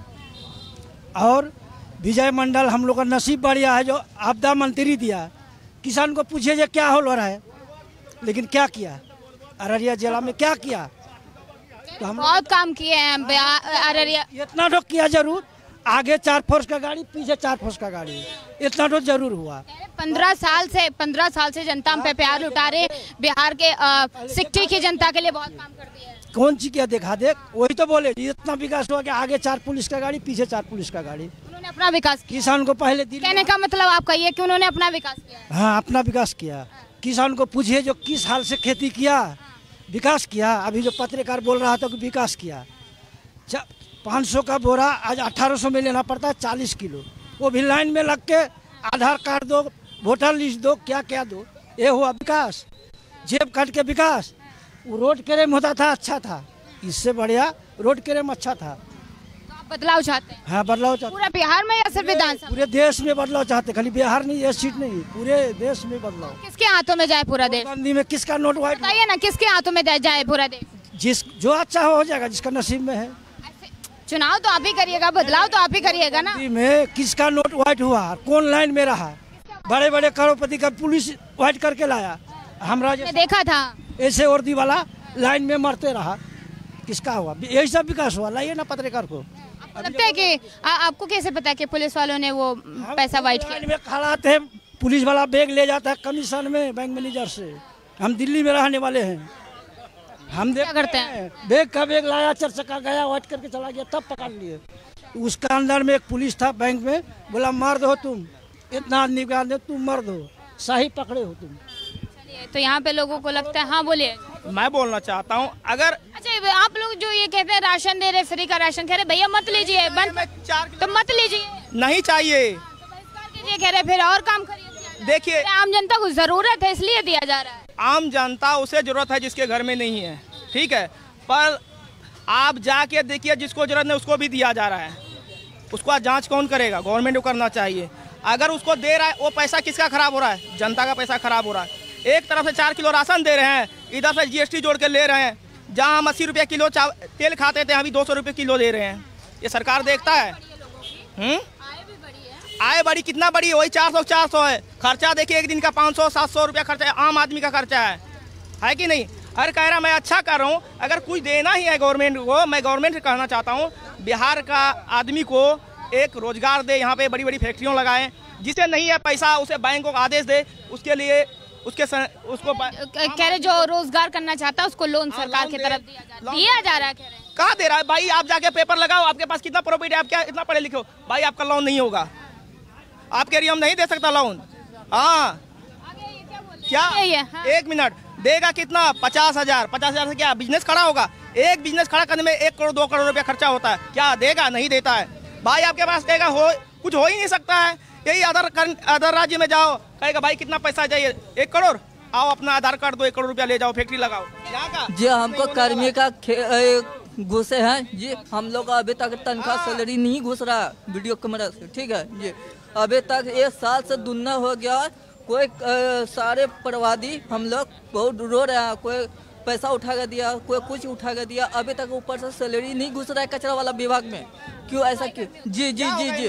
L: और विजय मंडल। हम लोग का नसीब बढ़िया है जो आपदा मंत्री दिया। किसान को पूछिए जो क्या हो रहा है, लेकिन क्या किया अररिया जिला में, क्या किया?
D: तो हम बहुत काम किए हैं अररिया।
L: इतना तो किया जरूर, आगे 4 फोर्स का गाड़ी, पीछे 4 फोर्स का गाड़ी, इतना तो जरूर हुआ।
D: 15 साल से जनता पे प्यार लुटा रहे। बिहार के सिक्टी की जनता के लिए बहुत काम कर दिया है।
L: कौन सी क्या देखा देख, वही तो बोले इतना विकास हुआ कि आगे 4 पुलिस का गाड़ी, पीछे 4 पुलिस का गाड़ी।
D: उन्होंने अपना विकास,
L: किसान को पहले
D: कहने का मतलब आपका ये कि उन्होंने अपना विकास किया।
L: हाँ, अपना विकास किया। किसान को पूछिए जो किस हाल से खेती किया, विकास किया। अभी जो पत्रकार बोल रहा था कि विकास किया, 500 का बोरा आज 1800 में लेना पड़ता है, 40 किलो। वो भी लाइन में लग के आधार कार्ड दो, वोटर लिस्ट दो, क्या क्या दो, ये हुआ विकास। जेब काट के विकास। वो रोड क्लेम होता था, अच्छा था, इससे बढ़िया रोड क्लेम अच्छा था।
D: तो आप बदलाव चाहते हैं?
L: हाँ, बदलाव चाहते।
D: पूरा बिहार में या सिर्फ विधानसभा?
L: पूरे देश में बदलाव चाहते, खाली बिहार नहीं, ये सीट नहीं, पूरे देश में बदलाव।
D: किसके हाथों में जाए पूरा देश?
L: गांधी में किसका नोट वाइट,
D: बताइए ना, किसके हाथों में जाए पूरा देश?
L: जो अच्छा हो जाएगा, जिसका नसीब में है।
D: चुनाव तो आप ही करिएगा, बदलाव तो आप ही करिएगा ना।
L: में किसका नोट व्हाइट हुआ, कौन लाइन में रहा? बड़े बड़े करोड़पति का पुलिस व्हाइट करके लाया, हमरा
D: देखा था।
L: ऐसे वर्दी वाला लाइन में मरते रहा, किसका हुआ? यही सब विकास हुआ। लाइए ना पत्रकार को।
D: लगता है कि आपको कैसे पता है कि पुलिस वालों ने वो पैसा व्हाइट किया?
L: लाइन में खड़ा थे, पुलिस वाला बैग ले जाता है कमीशन में बैंक मैनेजर से। हम दिल्ली में रहने वाले हैं, हम क्या करते हैं, बैग का बैग लाया, 4 चक्का गया, व्हाइट करके चला गया, तब पकड़ लिए। उसका अंदर में एक पुलिस था बैंक में, बोला मर्द हो तुम, इतना आदमी का अंदर तुम मर्द हो, सही पकड़े हो तुम।
D: तो यहाँ पे लोगों को लगता है, हाँ बोलिए।
P: मैं बोलना चाहता हूँ, अगर
D: अच्छा आप लोग जो ये कहते हैं राशन दे रहे, फ्री का राशन, कह रहे भैया मत लीजिए, तो मत लीजिए,
P: नहीं चाहिए,
D: कह रहे फिर और काम करिए।
P: देखिए
D: आम जनता को जरूरत है इसलिए दिया जा रहा है।
P: आम जनता उसे जरूरत है जिसके घर में नहीं है, ठीक है। पर आप जाके देखिए जिसको जरूरत नहीं उसको भी दिया जा रहा है, उसको जांच कौन करेगा? गवर्नमेंट को करना चाहिए। अगर उसको दे रहा है वो पैसा किसका खराब हो रहा है? जनता का पैसा खराब हो रहा है। एक तरफ से 4 किलो राशन दे रहे हैं, इधर से GST जोड़ के ले रहे हैं। जहाँ हम 80 रुपये किलो तेल खाते थे अभी 200 रुपये किलो दे रहे हैं। ये सरकार देखता है? आय बड़ी कितना बड़ी? वही 400 है। खर्चा देखिए एक दिन का 500-700 रुपया खर्चा है, आम आदमी का खर्चा है कि नहीं? हर कह रहा मैं अच्छा कर रहा हूँ। अगर कुछ देना ही है गवर्नमेंट को, मैं गवर्नमेंट से कहना चाहता हूँ बिहार का आदमी को एक रोजगार दे, यहाँ पे बड़ी बड़ी फैक्ट्रियों लगाएं। जिसे नहीं है पैसा उसे बैंक को आदेश दे, उसके लिए उसको
D: कह रहे जो रोजगार करना चाहता है उसको लोन सरकार की तरफ दिया जा रहा है।
P: कहाँ दे रहा है भाई? आप जाके पेपर लगाओ, आपके पास कितना प्रॉफिट है, आप क्या इतना पढ़े लिखे हो भाई, आपका लोन नहीं होगा, आपके एरिया में नहीं दे सकता लोन। हाँ क्या? 1 मिनट देगा कितना? 50,000। 50,000 से क्या बिजनेस खड़ा होगा? एक बिजनेस खड़ा करने में 1 करोड़ 2 करोड़ रुपया खर्चा होता है। क्या देगा? नहीं देता है भाई। आपके पास कहेगा कुछ हो ही नहीं सकता है। यही अदर राज्य में जाओ, कहेगा भाई कितना पैसा चाहिए? 1 करोड़, आओ अपना आधार कार्ड दो, 1 करोड़ रुपया ले जाओ, फैक्ट्री लगाओ। यहाँ का
Q: जी हमको कर्मी का घुसे हैं जी, हम लोग अभी तक तनख्वाह सैलरी नहीं घुस रहा है वीडियो कैमरा से, ठीक है जी। अभी तक 1 साल से दुगना हो गया। कोई सारे प्रवादी हम लोग बहुत रो रहे हैं, कोई पैसा उठा के दिया, कोई कुछ उठा के दिया, अभी तक ऊपर से सैलरी नहीं घुस रहा है कचरा वाला विभाग में। क्यों ऐसा क्यों? जी जी जी जी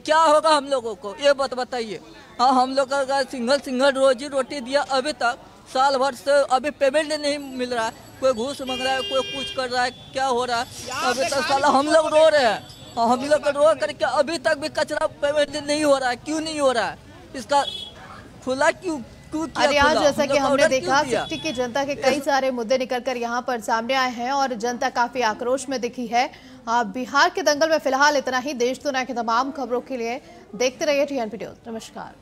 Q: क्या होगा हम लोगों को ये बात बताइए। हाँ हम लोग का सिंगल रोजी रोटी दिया, अभी तक साल भर से अभी पेमेंट नहीं मिल रहा है। कोई घूस मांग रहा है, कोई कुछ कर रहा है, क्या हो रहा है अभी तक? साला हम लोग रो रहे हैं, हम लोग रो करके अभी तक भी कचरा पेमेंट नहीं हो रहा है। क्यों नहीं हो रहा है? इसका खुला क्यों?
A: अरे आज जैसा कि हमने देखा सिटी की जनता के कई सारे मुद्दे निकलकर यहाँ पर सामने आए हैं और जनता काफी आक्रोश में दिखी है। बिहार के दंगल में फिलहाल इतना ही। देश दुनिया की तमाम खबरों के लिए देखते रहिए TNP न्यूज़। नमस्कार।